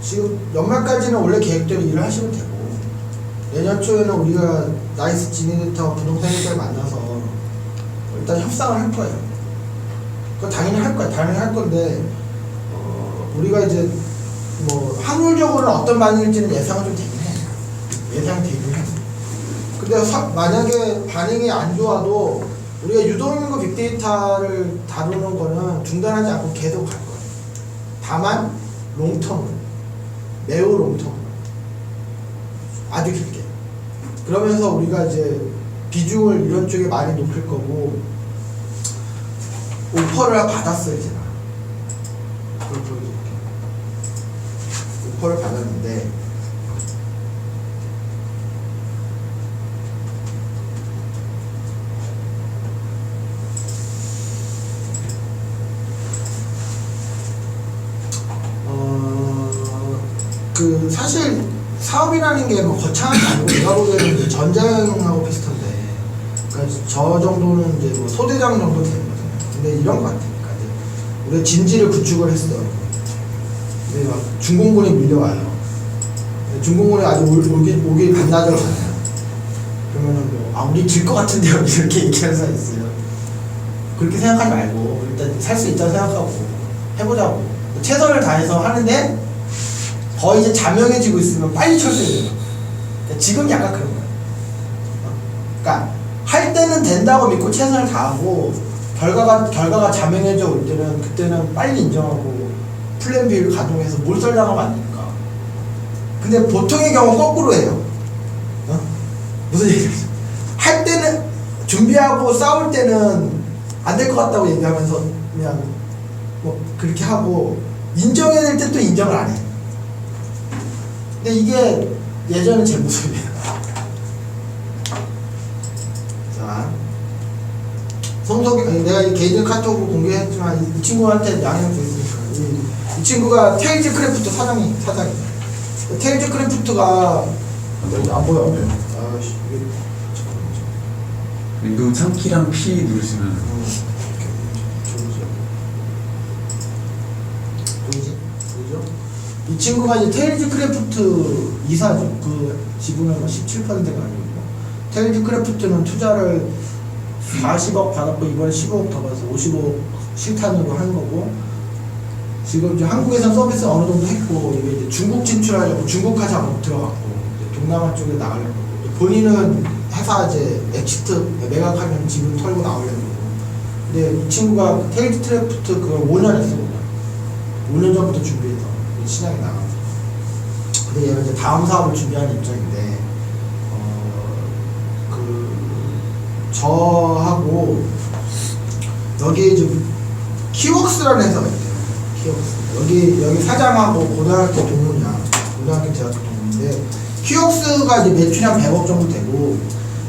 S1: 지금 연말까지는 원래 계획대로 일을 하시면 되고 내년 초에는 우리가 나이스 지니데이터 부동산 회사를 만나서 일단 협상을 할 거예요. 그거 당연히 할 거야. 당연히 할 건데 우리가 이제 뭐 확률적으로는 어떤 반응일지는 예상은 좀 되긴 해. 예상이 되긴 해. 근데 만약에 반응이 안 좋아도 우리가 유동인구 빅데이터를 다루는 거는 중단하지 않고 계속 갈 거예요. 다만 롱텀, 매우 롱텀, 아주 길게. 그러면서 우리가 이제 비중을 이런 쪽에 많이 높일 거고 오퍼를 받았어요 제가. 오퍼를 받았는데 그 사실 사업이라는 게 뭐 거창한 게 아니고 내가 보기에는 이제 전쟁하고 비슷한데 그러니까 저 정도는 이제 뭐 소대장 정도 되는 거잖아요. 근데 이런 거 같으니까 이제 우리가 진지를 구축을 했어요. 근데 막 중공군이 밀려와요. 중공군이 아주 오길 반나절잖아요. 그러면은 뭐 우리 질 것 같은데요 이렇게 얘기하는 사람 있어요. 그렇게 생각하지 말고 일단 살 수 있다고 생각하고 해보자고 최선을 다해서 하는데 거의 이제 자명해지고 있으면 빨리 철수해야 돼요. 그러니까 지금 약간 그런 거예요. 그러니까 할 때는 된다고 믿고 최선을 다하고 결과가 자명해져 올 때는 그때는 빨리 인정하고 플랜 B를 가동해서 몰살당하면 안 되니까. 근데 보통의 경우 거꾸로 해요. 무슨 얘기죠? 할 때는 준비하고 싸울 때는 안 될 것 같다고 얘기하면서 그냥 뭐 그렇게 하고 인정해야 될 때 또 인정을 안 해. 근데 이게 예전에 제 모습이에요. 자, 송석이 내가 이 개인 카톡으로 공개했지만 이 친구한테 양해를 구했으니까 이 친구가 테일즈 크래프트 사장이에요. 테일즈 크래프트가 안 보여. 아씨 이게
S2: 임금 참기랑 P 누르시면
S1: 보이죠? 이 친구가 이제 테일즈 크래프트 이사죠. 그 지분은 17%가 아니고 테일즈 크래프트는 투자를 40억 받았고 이번에 15억 더 받아서 55억 실탄으로 한 거고 지금 이제 한국에서 서비스 어느 정도 했고 이게 이제 중국 진출하려고 중국화 작업 들어갔고 동남아 쪽에 나가려고 본인은 회사 이제 엑시트 매각하면 지분 털고 나오려고 근데 이 친구가 테일즈 크래프트 그걸 5년 했어 5년 전부터 준비해서 시장에 나가고 근데 얘는 이제 다음 사업을 준비하는 입장인데 저하고 여기 이제 키웍스라는 회사가 있대요. 키웍스 여기 사장하고 고등학교 동문이야. 고등학교 대학교 동문인데 키웍스가 이제 매출이 한 100억 정도 되고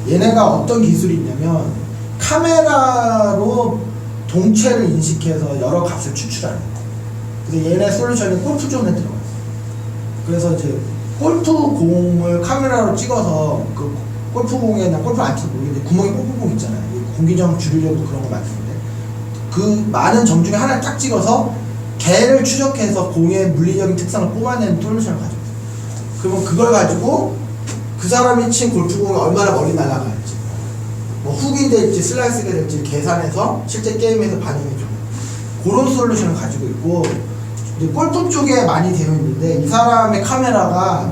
S1: 얘네가 어떤 기술이 있냐면 카메라로 동체를 인식해서 여러 값을 추출하는 거야. 그래서 얘네 솔루션이 골프존에 들어가요. 그래서 이제 골프공을 카메라로 찍어서 그 골프공에나 골프 안 치고 구멍에 골프공 있잖아요. 공기정 줄이려고 그런 거 만드는데 그 많은 점 중에 하나를 딱 찍어서 개를 추적해서 공의 물리적인 특성을 뽑아내는 솔루션을 가지고 있어요. 그러면 그걸 가지고 그 사람이 친 골프공이 얼마나 멀리 날아갈지, 뭐 훅이 될지 슬라이스가 될지 계산해서 실제 게임에서 반영해주는 그런 솔루션을 가지고 있고, 이제 골프 쪽에 많이 되어 있는데 이 사람의 카메라가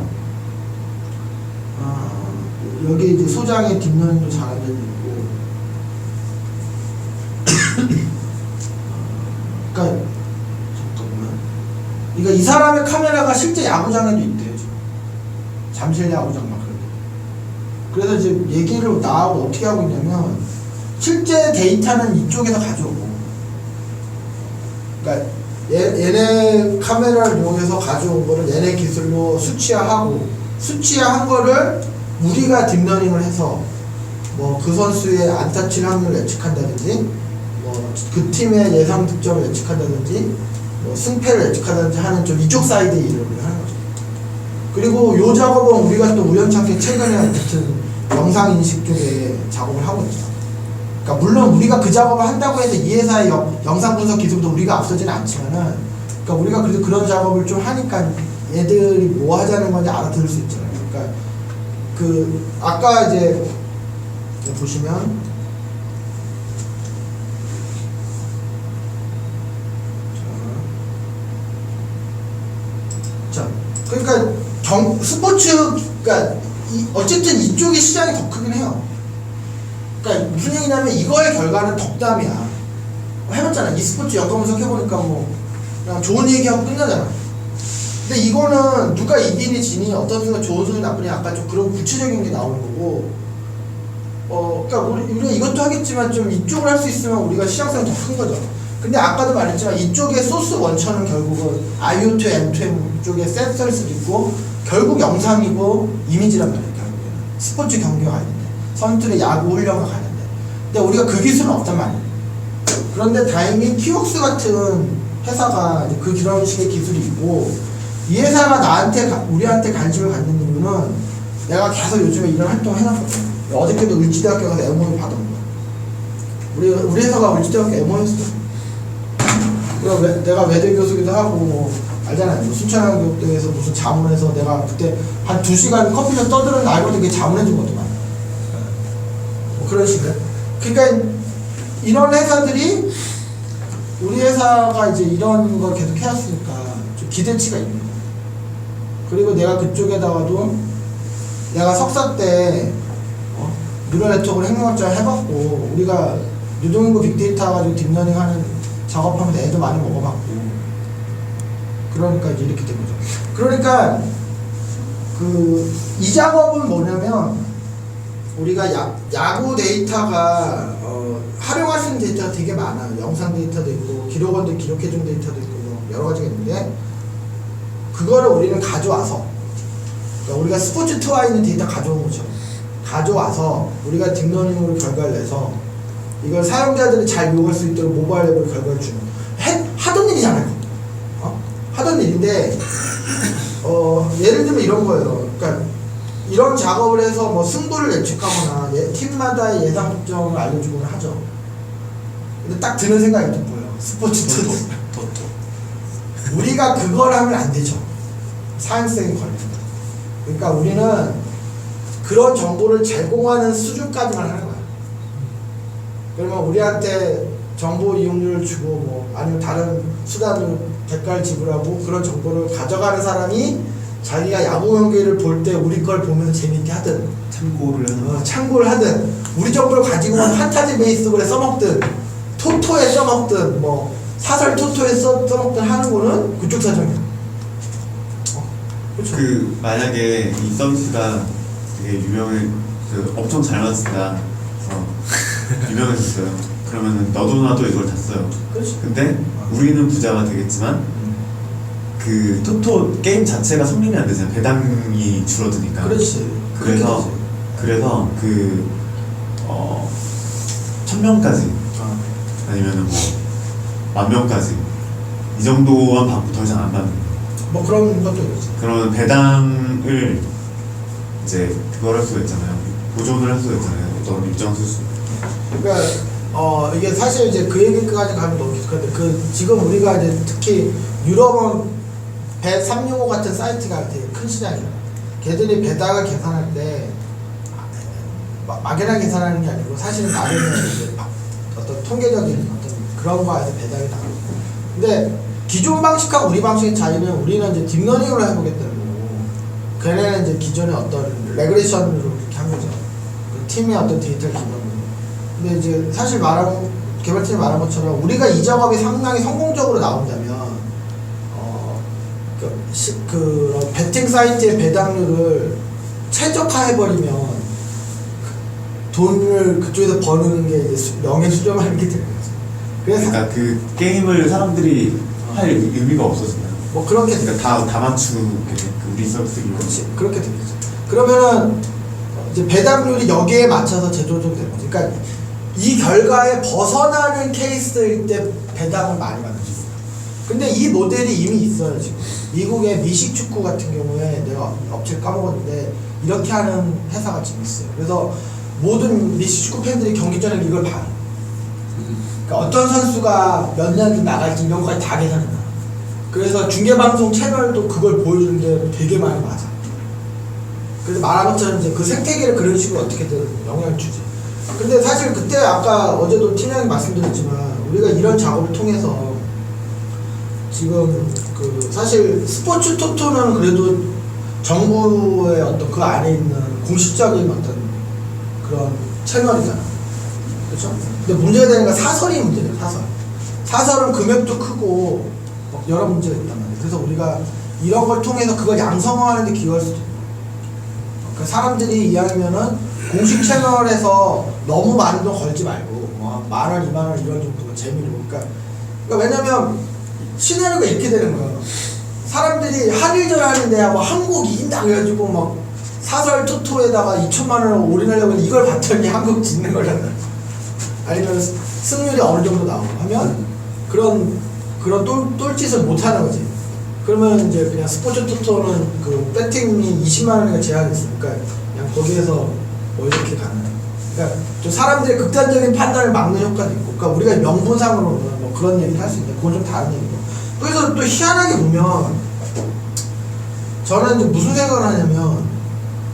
S1: 여기 이제 소장의 딥러닝도 잘 알려져 있고 그러니까 잠깐만, 그러니까 이 사람의 카메라가 실제 야구장에도 있대요 지금. 잠실 야구장 막 그래서 이제 얘기를 나하고 어떻게 하고 있냐면 실제 데이터는 이쪽에서 가져오고, 그러니까 얘네 카메라를 이용해서 가져온 거를 얘네 기술로 수치화하고, 수치화한 거를 우리가 딥러닝을 해서 뭐 그 선수의 안타 칠 확률을 예측한다든지, 뭐 그 팀의 예상 득점을 예측한다든지, 뭐 승패를 예측한다든지 하는 좀 이쪽 사이드의 일을 우리가 하는 거죠. 그리고 요 작업은 우리가 또 우연찮게 최근에 같은 영상인식 쪽에 작업을 하고 있죠. 그러니까 물론 우리가 그 작업을 한다고 해서 이 회사의 영상 분석 기술도 우리가 앞서지는 않지만은, 그러니까 우리가 그래도 그런 작업을 좀 하니까 얘들이 뭐 하자는 건지 알아들을 수 있잖아요. 그러니까 그 아까 이제 보시면 자, 그러니까 스포츠, 그러니까 어쨌든 이쪽의 시장이 더 크긴 해요. 그러니까 무슨 얘기냐면 이거의 결과는 덕담이야. 해봤잖아. e스포츠 여권 분석해보니까 뭐 그냥 좋은 얘기하고 끝나잖아. 근데 이거는 누가 이기니 지니, 어떤 순간 좋은 소리 나쁘니, 약간 좀 그런 구체적인 게 나오는 거고, 그러니까 우리가 이것도 하겠지만 좀 이쪽을 할 수 있으면 우리가 시장성이 더 큰 거죠. 근데 아까도 말했지만 이쪽의 소스 원천은 결국은 IoT, M2M 쪽에 센서일 수도 있고 결국 영상이고 이미지란 말이에요. 결국에는 스포츠 경기와 관련돼, 선수들의 야구 훈련과 관련돼. 근데 우리가 그 기술은 없단 말이에요. 그런데 다행히 키웍스 같은 회사가 그 그런 식의 기술이 있고, 이 회사가 우리한테 관심을 갖는 이유는 내가 계속 요즘에 이런 활동을 해놨거든. 어저께도 을지대학교 가서 MOU 받은 거야. 우리 회사가 을지대학교 MOU였어. 내가 외대 교수기도 하고, 뭐 알잖아요. 뭐 순천향교육대에서 무슨 자문해서 내가 그때 한 2시간 커피숍 떠드는 알고도 그게 자문해준 것도 많아. 뭐 그런 식으로. 그러니까 이런 회사들이, 우리 회사가 이제 이런 걸 계속 해왔으니까 좀 기대치가 있는 거야. 그리고 내가 그쪽에다가도 내가 석사 때 뉴럴 네트워크를 행동학자를 해봤고, 우리가 유동인구 빅데이터 가지고 딥러닝 하는 작업하면서 애도 많이 먹어봤고, 그러니까 이제 이렇게 된 거죠. 그러니까 이 작업은 뭐냐면 우리가 야구 데이터가 활용할 수 있는 데이터가 되게 많아요. 영상 데이터도 있고 기록원들 기록해준 데이터도 있고 뭐 여러 가지가 있는데, 그거를 우리는 가져와서, 그러니까 우리가 스포츠 투어에 있는 데이터 가져온 거죠. 가져와서 우리가 딥러닝으로 결과를 내서 이걸 사용자들이 잘 이용할 수 있도록 모바일 앱으로 결과를 주는, 하던 일이잖아요. 하던 일인데, 예를 들면 이런 거예요. 그러니까 이런 작업을 해서 뭐 승부를 예측하거나 팀마다의 예상 득점을 알려주거나 하죠. 근데 딱 드는 생각이 또 뭐예요? 스포츠 투어. 우리가 그걸 하면 안 되죠. 사행성이 걸립니다. 그러니까 우리는 그런 정보를 제공하는 수준까지만 하는 거야. 그러면 우리한테 정보 이용료를 주고 뭐 아니면 다른 수단으로 대가를 지불하고 그런 정보를 가져가는 사람이 자기가 야구 경기를 볼 때 우리 걸 보면서 재밌게 하든 참고를 하든 우리 정보를 가지고 판타지 베이스볼에 써먹든 토토에 써먹든 뭐 사설 토토에 써먹든 하는 거는 그쪽 사정이야. 그렇죠.
S4: 만약에 이 서비스가 되게 엄청 잘 맞았다. 유명해졌어요. 그러면은 너도 나도 이걸 다 써요.
S1: 그렇지.
S4: 근데 우리는 부자가 되겠지만 그 토토 게임 자체가 성립이 안 되잖아요. 배당이 줄어드니까.
S1: 그렇지.
S4: 그래서 1000명까지 아니면은 뭐 10,000명까지 이 정도만 받고 더 이상 안 받는.
S1: 뭐 그런 것도 있지.
S4: 그러면 배당을 이제 그걸 할 수가 있잖아요. 보존을 할 수가 있잖아요. 어떤 일정 수준.
S1: 그러니까 이게 사실 이제 그 얘기까지 가면 너무 깊거든. 지금 우리가 이제 특히 유럽은 배 365 같은 사이트가 되게 큰 시장이야. 걔들이 배당을 계산할 때 막연하게 계산하는 게 아니고 사실은 나름의 이제 어떤 통계적인 어떤 그런 거에서 배당이 나고. 근데 기존 방식하고 우리 방식의 차이는 우리는 이제 딥러닝으로 해보겠다는 거고, 걔네는 이제 기존의 어떤 레그레션으로 이렇게 한 거죠. 그 팀의 어떤 데이터를 기반으로. 근데 이제 사실 개발팀이 말한 것처럼 우리가 이 작업이 상당히 성공적으로 나온다면 그 베팅 사이트의 배당률을 최적화해버리면 돈을 그쪽에서 버는 게 이제 명예 수렴하는 게 되는 거죠. 그래서
S4: 그러니까 그 게임을 사람들이 할 의미가 없어진다.
S1: 뭐 그렇게
S4: 그러니까 다 맞추게 돼. 우리 서비스를.
S1: 그렇지, 그렇게 되겠죠. 그러면은 이제 배당률이 여기에 맞춰서 재조정되는 거죠. 그러니까 이 결과에 벗어나는 케이스일 때 배당을 많이 받으시고. 근데 이 모델이 이미 있어요 지금. 미국의 미식축구 같은 경우에 내가 업체를 까먹었는데 이렇게 하는 회사가 지금 있어요. 그래서 모든 미식축구 팬들이 경기 전에 이걸 봐요. 그러니까 어떤 선수가 몇 년 나갈지 이런 거까지 다 계산해 놔. 그래서 중계방송 채널도 그걸 보여주는데 되게 많이 맞아. 그래서 말한 것처럼 이제 그 생태계를 그런 식으로 어떻게든 영향을 주지. 근데 사실 그때 아까 어제도 팀장님 말씀드렸지만 우리가 이런 작업을 통해서 지금 그 사실 스포츠 토토는 그래도 정부의 어떤 그 안에 있는 공식적인 어떤 그런 채널이잖아. 그렇죠? 근데 문제가 되는 건 사설이 문제예요. 사설은 금액도 크고 여러 문제가 있단 말이에요. 그래서 우리가 이런 걸 통해서 그걸 양성화하는 데 기여할 수도 있고, 그러니까 사람들이 이해하면은 공식 채널에서 너무 많은 돈 걸지 말고 $10,000, $20,000 이런 정도가 재미로. 그러니까 왜냐면 시나리오가 이렇게 되는 거예요. 사람들이 한일전 하는데 뭐 한국 이긴다 그래가지고 막 사설 토토에다가 2,000,000원을 올인하려고 했는데 이걸 봤더니 한국 짓는 거잖아. 아니면 승률이 어느 정도 나오고 하면 그런 똘짓을 못 하는 거지. 그러면 이제 그냥 스포츠 토토는 그 배팅이 200,000원이가 제한이 있으니까 그냥 거기에서 뭐 이렇게 가는. 그러니까 좀 사람들의 극단적인 판단을 막는 효과도 있고, 그러니까 우리가 명분상으로는 뭐 그런 얘기를 할 수 있는데 그건 좀 다른 얘기고. 그래서 또 희한하게 보면 저는 이제 무슨 생각을 하냐면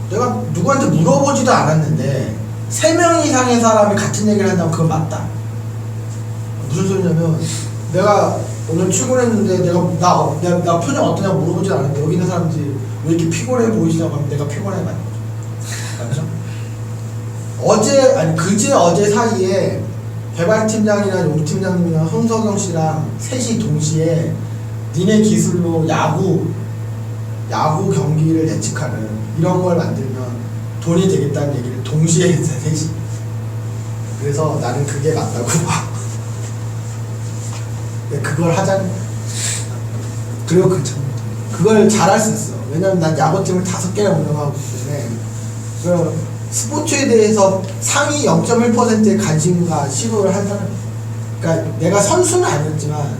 S1: 내가 누구한테 물어보지도 않았는데 3명 이상의 사람이 같은 얘기를 한다면 그건 맞다. 무슨 소리냐면 내가 오늘 출근했는데 나 표정 어떠냐고 물어보지 않았는데 여기 있는 사람들이 왜 이렇게 피곤해 보이시냐고 하면 내가 피곤해 맞는 거죠. 맞죠? 어제 사이에 개발팀장이나 용팀장님이랑 홍석영 씨랑 셋이 동시에 니네 기술로 야구 경기를 예측하는 이런 걸 만들면 돈이 되겠다는 얘기를 동시에 했어요, 셋이. 그래서 나는 그게 맞다고 봐. 그걸 하자는 거야. 그리고 그걸 잘할 수 있어. 왜냐면 난 야구팀을 5개나 운영하고 있기 때문에 스포츠에 대해서 상위 0.1%의 관심과 시도를 한 사람이야. 그러니까 내가 선수는 아니었지만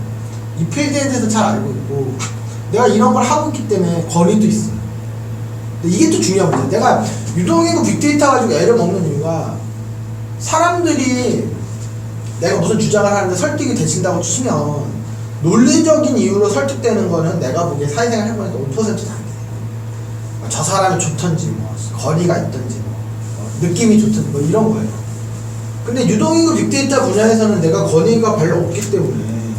S1: 이 필드에 대해서 잘 알고 있고 내가 이런 걸 하고 있기 때문에 권위도 있어. 근데 이게 또 중요한 문제야. 내가 유동인구 빅데이터 가지고 애를 먹는 이유가 사람들이 내가 무슨 주장을 하는데 설득이 되신다고 치면 논리적인 이유로 설득되는 거는 내가 보기에 사회생활 해보니까 5%도 안 돼. 저 사람이 좋던지 뭐 거리가 있던지 느낌이 좋던지 뭐 이런 거예요. 근데 유동인구 빅데이터 분야에서는 내가 권위가 별로 없기 때문에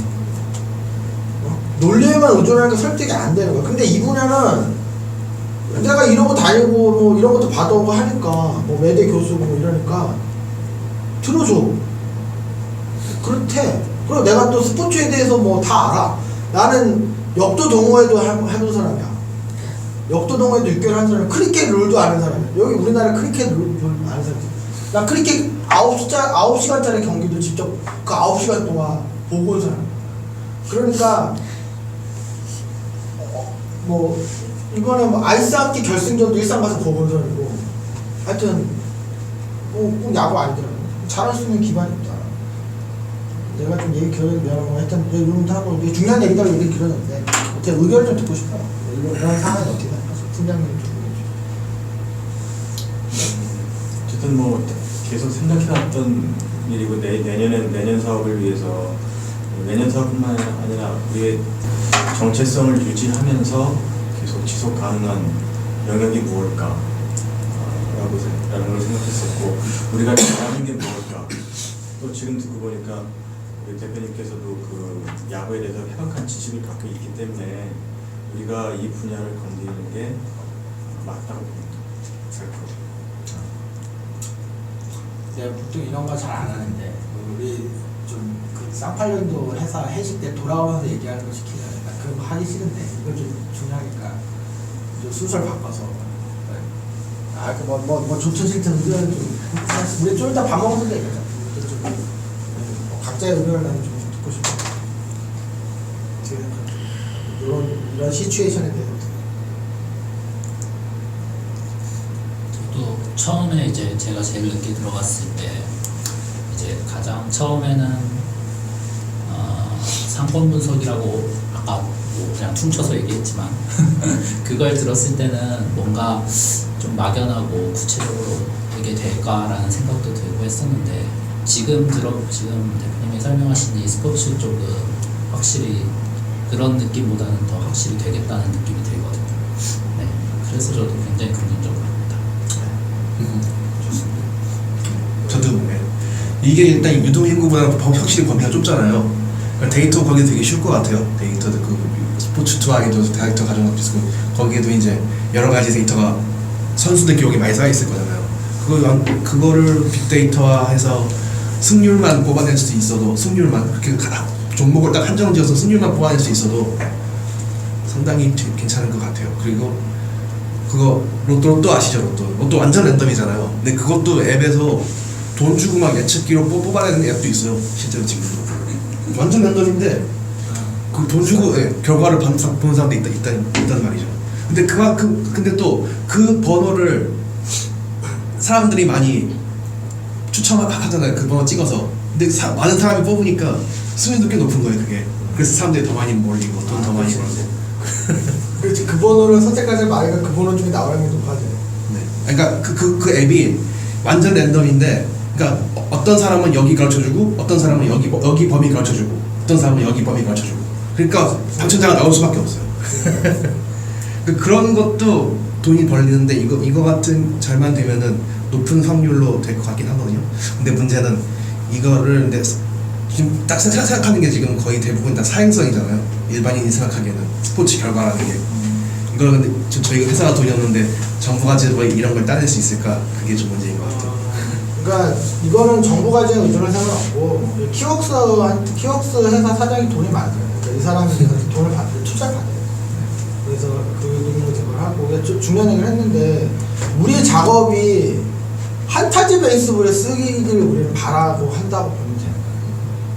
S1: 논리에만 의존하니까 설득이 안 되는 거야. 근데 이 분야는 내가 이러고 다니고 뭐 이런 것도 받아오고 하니까 뭐 외대 교수고 뭐 이러니까 들어줘. 그렇대. 그리고 내가 또 스포츠에 대해서 뭐 다 알아. 나는 역도 동호회도 해본 사람이야. 역도 동호회도 6개월 한 사람이야. 크리켓 룰도 아는 사람이야. 여기 우리나라 크리켓 룰 아는 사람이야. 나 크리켓 9시간짜리 경기도 직접 그 9시간 동안 보고 온 사람이야. 그러니까 뭐 이번에 뭐 아이스하키 결승전도 일산 가서 보고 온 사람이고 하여튼 꼭 야구 아니더라고. 잘할 수 있는 기반이 있다. 내가 좀 얘기 결론이 미안한 거 하여튼 이런 거 하고 중요한 얘기가 얘기 길었는데 어떻게 의견을 좀 듣고 싶어요. 이런 상황이 어떻게 생각하세요? 팀장님 좀
S2: 어쨌든 뭐 계속 생각해왔던
S5: 일이고 내년 사업을 위해서 내년 사업뿐만 아니라 우리의 정체성을 유지하면서 계속 지속 가능한 영역이 무엇일까 라는 걸 생각했었고 우리가 잘하는 게 무엇일까 또 지금 듣고 보니까 우리 대표님께서도 그 야구에 대해서 해박한 지식을 갖고 있기 때문에 우리가 이 분야를 건드리는 게 맞다고 봅니다.
S1: 제가 보통 이런 거 잘 안 하는데 우리 좀 그 쌍팔년도 회사 회식 때 돌아오면서 얘기하는 거 시키잖아요. 나 그런 거 하기 싫은데 이거 좀 중요하니까 좀 순서를 바꿔서 뭐 좋든 싫든 의견을 좀 우리 좀 이따 밥 먹어서 얘기하자. 각자의 의견을 나는 좀 듣고 싶어. 이런 시츄에이션에 대해서
S6: 또 처음에 이제 제가 제일 늦게 들어갔을 때 이제 가장 처음에는 상권 분석이라고 아까 뭐 그냥 퉁쳐서 얘기했지만 그걸 들었을 때는 뭔가 좀 막연하고 구체적으로 이게 될까라는 생각도 들고 했었는데 지금 대표님이 설명하신 이 스포츠 쪽은 확실히 그런 느낌보다는 더 확실히 되겠다는 느낌이 들거든요. 네, 그래서 저도 굉장히 긍정적으로 합니다.
S7: 저도 이게 일단 유동인구보다는 확실히 범위가 좁잖아요. 데이터 거기 되게 쉬울 것 같아요. 데이터도 그 스포츠 투하기도 데이터 가져가고 있고 거기에도 이제 여러 가지 데이터가 선수들 기록이 많이 쌓여 있을 거잖아요. 그거를 빅데이터화해서 승률만 뽑아낼 수 있어도 승률만 그렇게 종목을 딱 한정지어서 승률만 뽑아낼 수 있어도 상당히 괜찮은 것 같아요. 그리고 그거 로또 아시죠? 로또 완전 랜덤이잖아요. 근데 그것도 앱에서 돈 주고 막 예측기로 뽑아내는 앱도 있어요. 실제로 지금 완전 랜덤인데 그 돈 주고 결과를 보는 사람도 있단 말이죠. 근데 근데 또 그 번호를 사람들이 많이 추천하잖아요. 그 번호 찍어서. 근데 많은 사람이 뽑으니까 수익도 꽤 높은 거예요. 그게. 그래서 사람들이 더 많이 몰리고 돈 더 많이 벌고.
S1: 그렇지. 그 번호를 선택하지 말니까 그 번호 중에 나오는 게 높아져요.
S7: 네. 그러니까 그 앱이 완전 랜덤인데, 그러니까 어떤 사람은 여기 가르쳐주고, 어떤 사람은 여기 범위 가르쳐주고, 어떤 사람은 여기 범위 가르쳐주고. 그러니까 당첨자가 나올 수밖에 없어요. 그런 것도 돈이 벌리는데 이거 같은 잘만 되면은 높은 확률로 될 것 같긴 하거든요. 근데 문제는 이거를 근데 지금 딱 생각하는 게 지금 거의 대부분 다 사행성이잖아요. 일반인이 생각하기에는 스포츠 결과라는 게 이걸 근데 저희가 회사가 돈이 없는데 정부가 뭐 이런 걸 따낼 수 있을까? 그게 좀 문제인 것 같아요.
S1: 그러니까 이거는 정부가 지금 의존할 상관없고 키웍스 회사 사장이 돈이 많아요. 그러니까 이 사람이 돈을 투자를 받아요. 그래서 그 돈으로 그걸 하고 중요한 얘기를 했는데 우리의 작업이 판타지 베이스볼에 쓰기를 우리는 바라고 한다고 보면 돼요.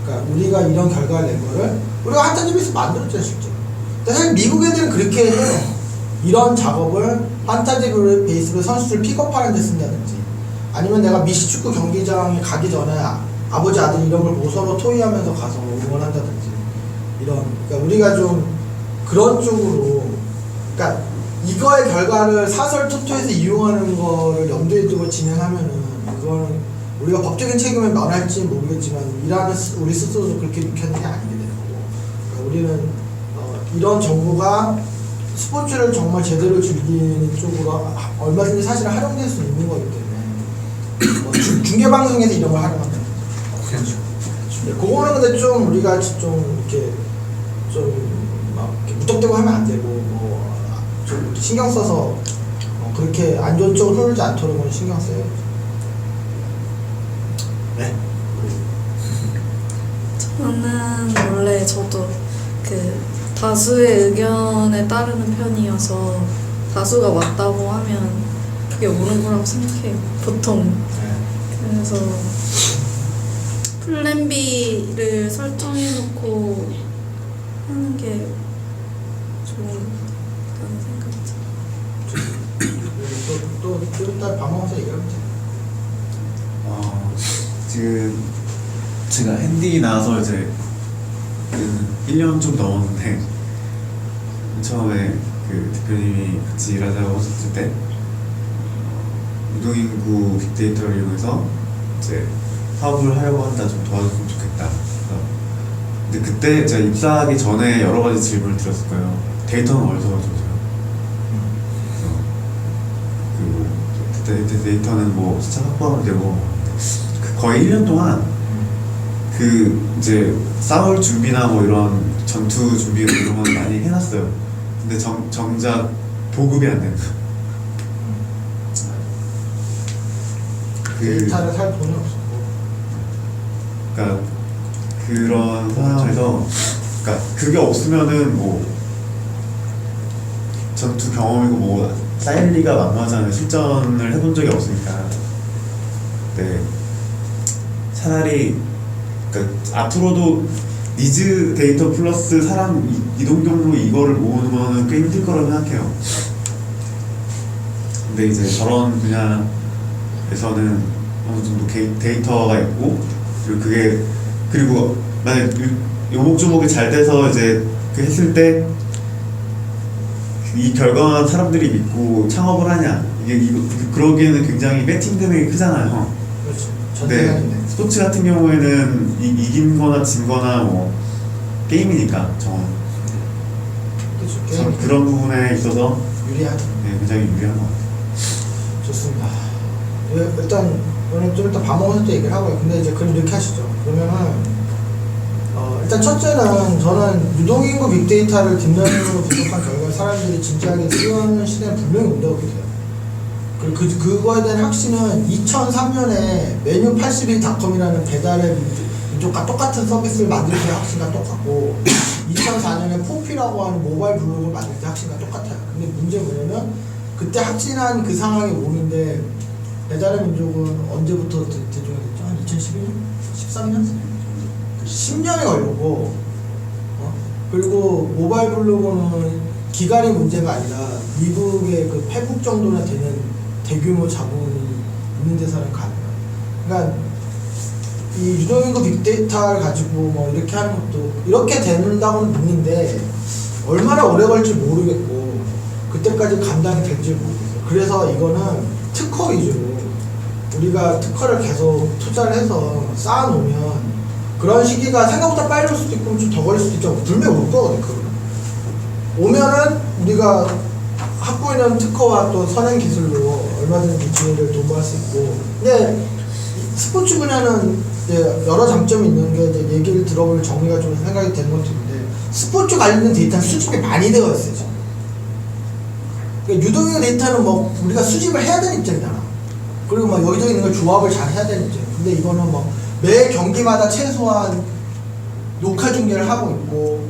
S1: 그러니까 우리가 이런 결과를 낸 거를 우리가 판타지 베이스 만들었잖아요, 실제로. 근데 사실 미국 애들은 그렇게 해요. 이런 작업을 판타지 베이스볼 선수들 픽업하는 데 쓴다든지 아니면 내가 미식축구 경기장에 가기 전에 아버지 아들 이런 걸 보고 서로 토의하면서 가서 응원한다든지 그러니까 우리가 좀 그런 쪽으로 그러니까 이거의 결과를 사설 토토에서 이용하는 거를 염두에 두고 진행하면은 그거는 우리가 법적인 책임을 면할지 모르겠지만 일하는 우리 스스로도 그렇게 육하는 게 아니게 되는 거고 그러니까 우리는 이런 정부가 스포츠를 정말 제대로 즐기는 쪽으로 얼마든지 사실 활용될 수 있는 거기 때문에 중계방송에서 이런 걸 활용한다. 그거는 근데 좀 우리가 좀 이렇게 좀 막 무턱대고 하면 안 되고 좀 신경 써서 그렇게 안 좋은 쪽으로 흐르지 않도록 신경 써요. 네.
S3: 저는 원래 저도 그 다수의 의견에 따르는 편이어서 다수가 맞다고 하면 그게 옳은 거라고 생각해요. 보통. 그래서 플랜 B를 설정해놓고 하는 게 좋다는 생각이죠.
S1: 또 이따 밥 먹어서 얘기하면 돼.
S4: 지금 제가 핸디 나와서 이제 1년 좀 넘었는데 처음에 그 대표님이 같이 일하자고 하셨을 때 유동인구 빅데이터를 이용해서 이제 사업을 하려고 한다, 좀 도와줬으면 좋겠다. 근데 그때 제가 입사하기 전에 여러 가지 질문을 드렸을 거예요. 데이터는 어디서 가져오세요? 그리고 그때 데이터는 뭐 숫자 확보하면 되고, 거의 1년 동안 이제 싸울 준비나 뭐 이런 전투 준비 이런 건 많이 해놨어요. 근데 정작 보급이 안 되는 거예요.
S1: 데이터를 살 돈이 없었고.
S4: 그러니까 그런 상황에서, 그러니까 그게 없으면은 뭐 전투 경험이고 뭐 쌓일 리가 만무하잖아요. 실전을 해본 적이 없으니까. 네. 차라리 그러니까 앞으로도 니즈 데이터 플러스 사람 이동 경로 이거를 모으는 거는 꽤 힘들 거라고 생각해요. 근데 이제 저런 분야에서는 어느 정도 데이터가 있고, 그리고 만약 요목조목이 잘 돼서 이제 했을 때 이 결과만 사람들이 믿고 창업을 하냐, 그러기에는 굉장히 배팅 금액이 크잖아요.
S1: 그렇죠.
S4: 네,
S1: 전체적인데.
S4: 스포츠 같은 경우에는 이긴 거나 진 거나 뭐 게임이니까 정원.
S1: 그렇죠.
S4: 전
S1: 게임
S4: 그런 부분에 있어서
S1: 유리하죠.
S4: 네, 굉장히 유리한 것 같아요.
S1: 좋습니다. 일단 오늘 좀 이따 밥 먹어서 또 얘기를 하고요. 근데 이제 그럼 이렇게 하시죠. 그러면은 일단 첫째는 저는 유동인구 빅데이터를 딥러닝으로 분석한 결과 사람들이 진지하게 쓰는 시대는 분명히 온다고 봐요. 그리고 그거에 대한 확신은 2003년에 메뉴81.com이라는 배달의 민족과 똑같은 서비스를 만들 때 확신과 똑같고, 2004년에 포피라고 하는 모바일 블로그를 만들 때 확신과 똑같아요. 근데 문제는 뭐냐면 그때 확신한 그 상황이 오는데 배달의 민족은 언제부터 대중이 됐죠? 한 2011년? 13년? 10년이 걸렸고, 그리고 모바일 블로그는 기간이 문제가 아니라 미국의 그 페북 정도나 되는 대규모 자본이 있는 데서는 가능해요. 그러니까 이 유동인구 빅데이터를 가지고 뭐 이렇게 하는 것도 이렇게 된다고는 믿는데 얼마나 오래 걸릴지 모르겠고 그때까지 감당이 될지 모르겠어요. 그래서 이거는 특허 위주로 우리가 특허를 계속 투자를 해서 쌓아놓으면 그런 시기가 생각보다 빨리 올 수도 있고 좀 더 걸릴 수도 있죠. 분명히 올 거거든. 그거는 오면은 우리가 확보해놓은 특허와 또 선행 기술로 얼마든지 기회를 도모할 수 있고. 근데 스포츠 분야는 이제 여러 장점이 있는 게 이제 얘기를 들어볼 정리가 좀 생각이 되는 것도 있는데, 스포츠 관련된 데이터는 수집이 많이 되어 있어요. 지금. 그러니까 유동인구 데이터는 뭐 우리가 수집을 해야 되는 입장이잖아. 그리고 막 여기저기 있는 걸 조합을 잘 해야 되는 입장. 근데 이거는 뭐 매 경기마다 최소한 녹화 중계를 하고 있고,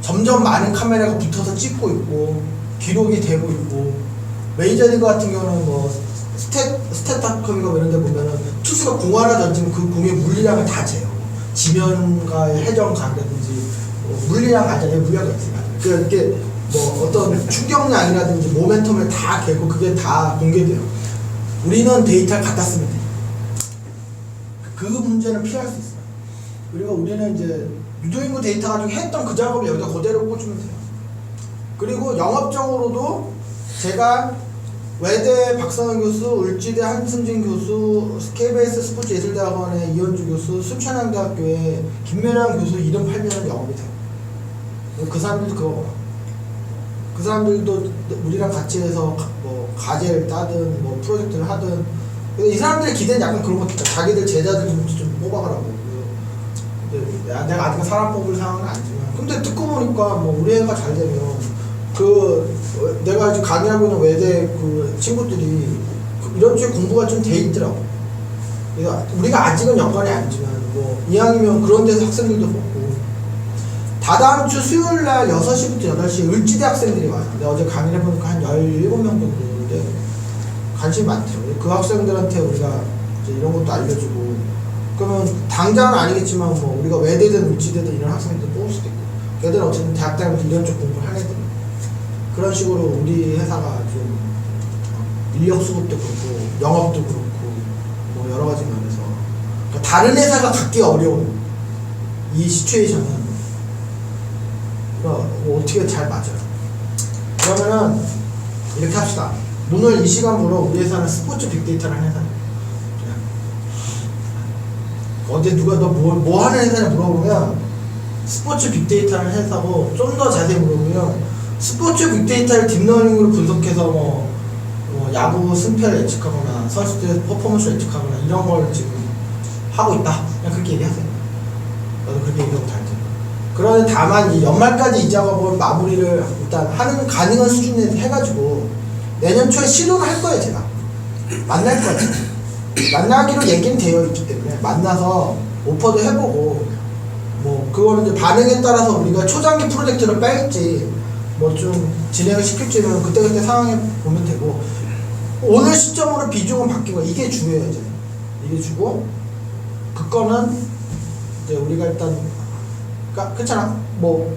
S1: 점점 많은 카메라가 붙어서 찍고 있고, 기록이 되고 있고, 메이저리그 같은 경우는 뭐 스탯닷컴이나 이런 데 보면은 투수가 공 하나 던지면 그 공의 물리량을 다 재요. 지면과의 회전각이라든지 뭐 물리량 아니잖아요. 물리량이 있으니까. 그러니까 이게 뭐 어떤 충격량이라든지 모멘텀을 다 개고 그게 다 공개돼요. 우리는 데이터를 갖다 쓰면 돼. 그 문제는 피할 수 있어요. 그리고 우리는 이제 유동인구 데이터 가지고 했던 그 작업을 여기다 그대로 꽂으면 돼요. 그리고 영업적으로도 제가 외대 박성현 교수, 울지대 한승진 교수, KBS 스포츠예술대학원의 이현주 교수, 순천향대학교의 김면환 교수 이름 팔면은 영업이 돼요. 그 사람들도 그거, 그 사람들도 우리랑 같이 해서 뭐 과제를 따든 뭐 프로젝트를 하든, 이 사람들의 기대는 약간 그런 것 같아. 자기들 제자들 좀 뽑아가라고. 내가 아직 사람 뽑을 상황은 아니지만, 근데 듣고 보니까 뭐 우리 애가 잘 되면 내가 지금 강의하고 있는 외대 그 친구들이 이런 쪽에 공부가 좀 돼 있더라고. 그래서 우리가 아직은 여건이 아니지만 뭐 이왕이면 그런 데서 학생들도 뽑고, 다다음 주 수요일 날 6시부터 8시에 을지대 학생들이 와요. 내가 어제 강의를 해보니까 한 17명 정도인데 관심이 많더라고요. 그 학생들한테 우리가 이제 이런 것도 알려주고, 그러면 당장은 아니겠지만 뭐 우리가 외대든 을지대든 이런 학생들 뽑을 수도 있고, 걔들은 어쨌든 대학 다니면서 이런 쪽 공부를 하게 되는 그런 식으로 우리 회사가 좀 인력 수급도 그렇고 영업도 그렇고 뭐 여러 가지 면에서, 그러니까 다른 회사가 갖기 어려운 이 시츄에이션은 뭐 어떻게 잘 맞아요. 그러면은 이렇게 합시다. 오늘 이 시간으로 우리 회사는 스포츠 빅데이터를 하는 회사예요. 어제 누가 너 뭐 하는 회사냐 물어보면 스포츠 빅데이터를 회사고 좀 더 자세히 물어보면 스포츠 빅데이터를 딥러닝으로 분석해서 뭐 야구 승패를 예측하거나 선수들의 퍼포먼스를 예측하거나 이런 걸 지금 하고 있다. 그냥 그렇게 얘기하세요. 나도 그렇게 얘기하고 잘 돼. 그런데 다만 이 연말까지 이 작업을 마무리를 일단 하는 가능한 수준에 해가지고 내년 초에 시도를 할 거예요. 제가 만날 거예요. 만나기로 얘기는 되어 있기 때문에 만나서 오퍼도 해보고 뭐 그거는 이제 반응에 따라서 우리가 초장기 프로젝트를 뺄지 뭐 좀 진행을 시킬지는 그때그때 상황에 보면 되고 오늘 시점으로 비중은 바뀐 거 이게 중요해요. 이제 이게 주고 그거는 이제 우리가 일단 그러니까 그렇잖아. 뭐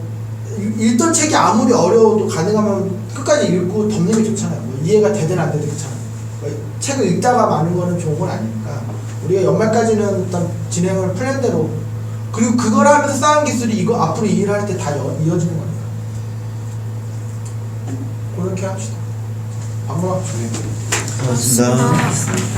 S1: 읽던 책이 아무리 어려워도 가능하면 끝까지 읽고 덮는 게 좋잖아요. 뭐 이해가 되든 안 되든 괜찮아요. 책을 읽다가 마는 거는 좋은 건 아니니까 우리가 연말까지는 일단 진행을 플랜대로 그리고 그걸 하면서 쌓은 기술이 이거 앞으로 이 일을 할 때 다 이어지는 거니까 그렇게 합시다. 방문하고
S4: 고맙습니다.
S3: 고맙습니다.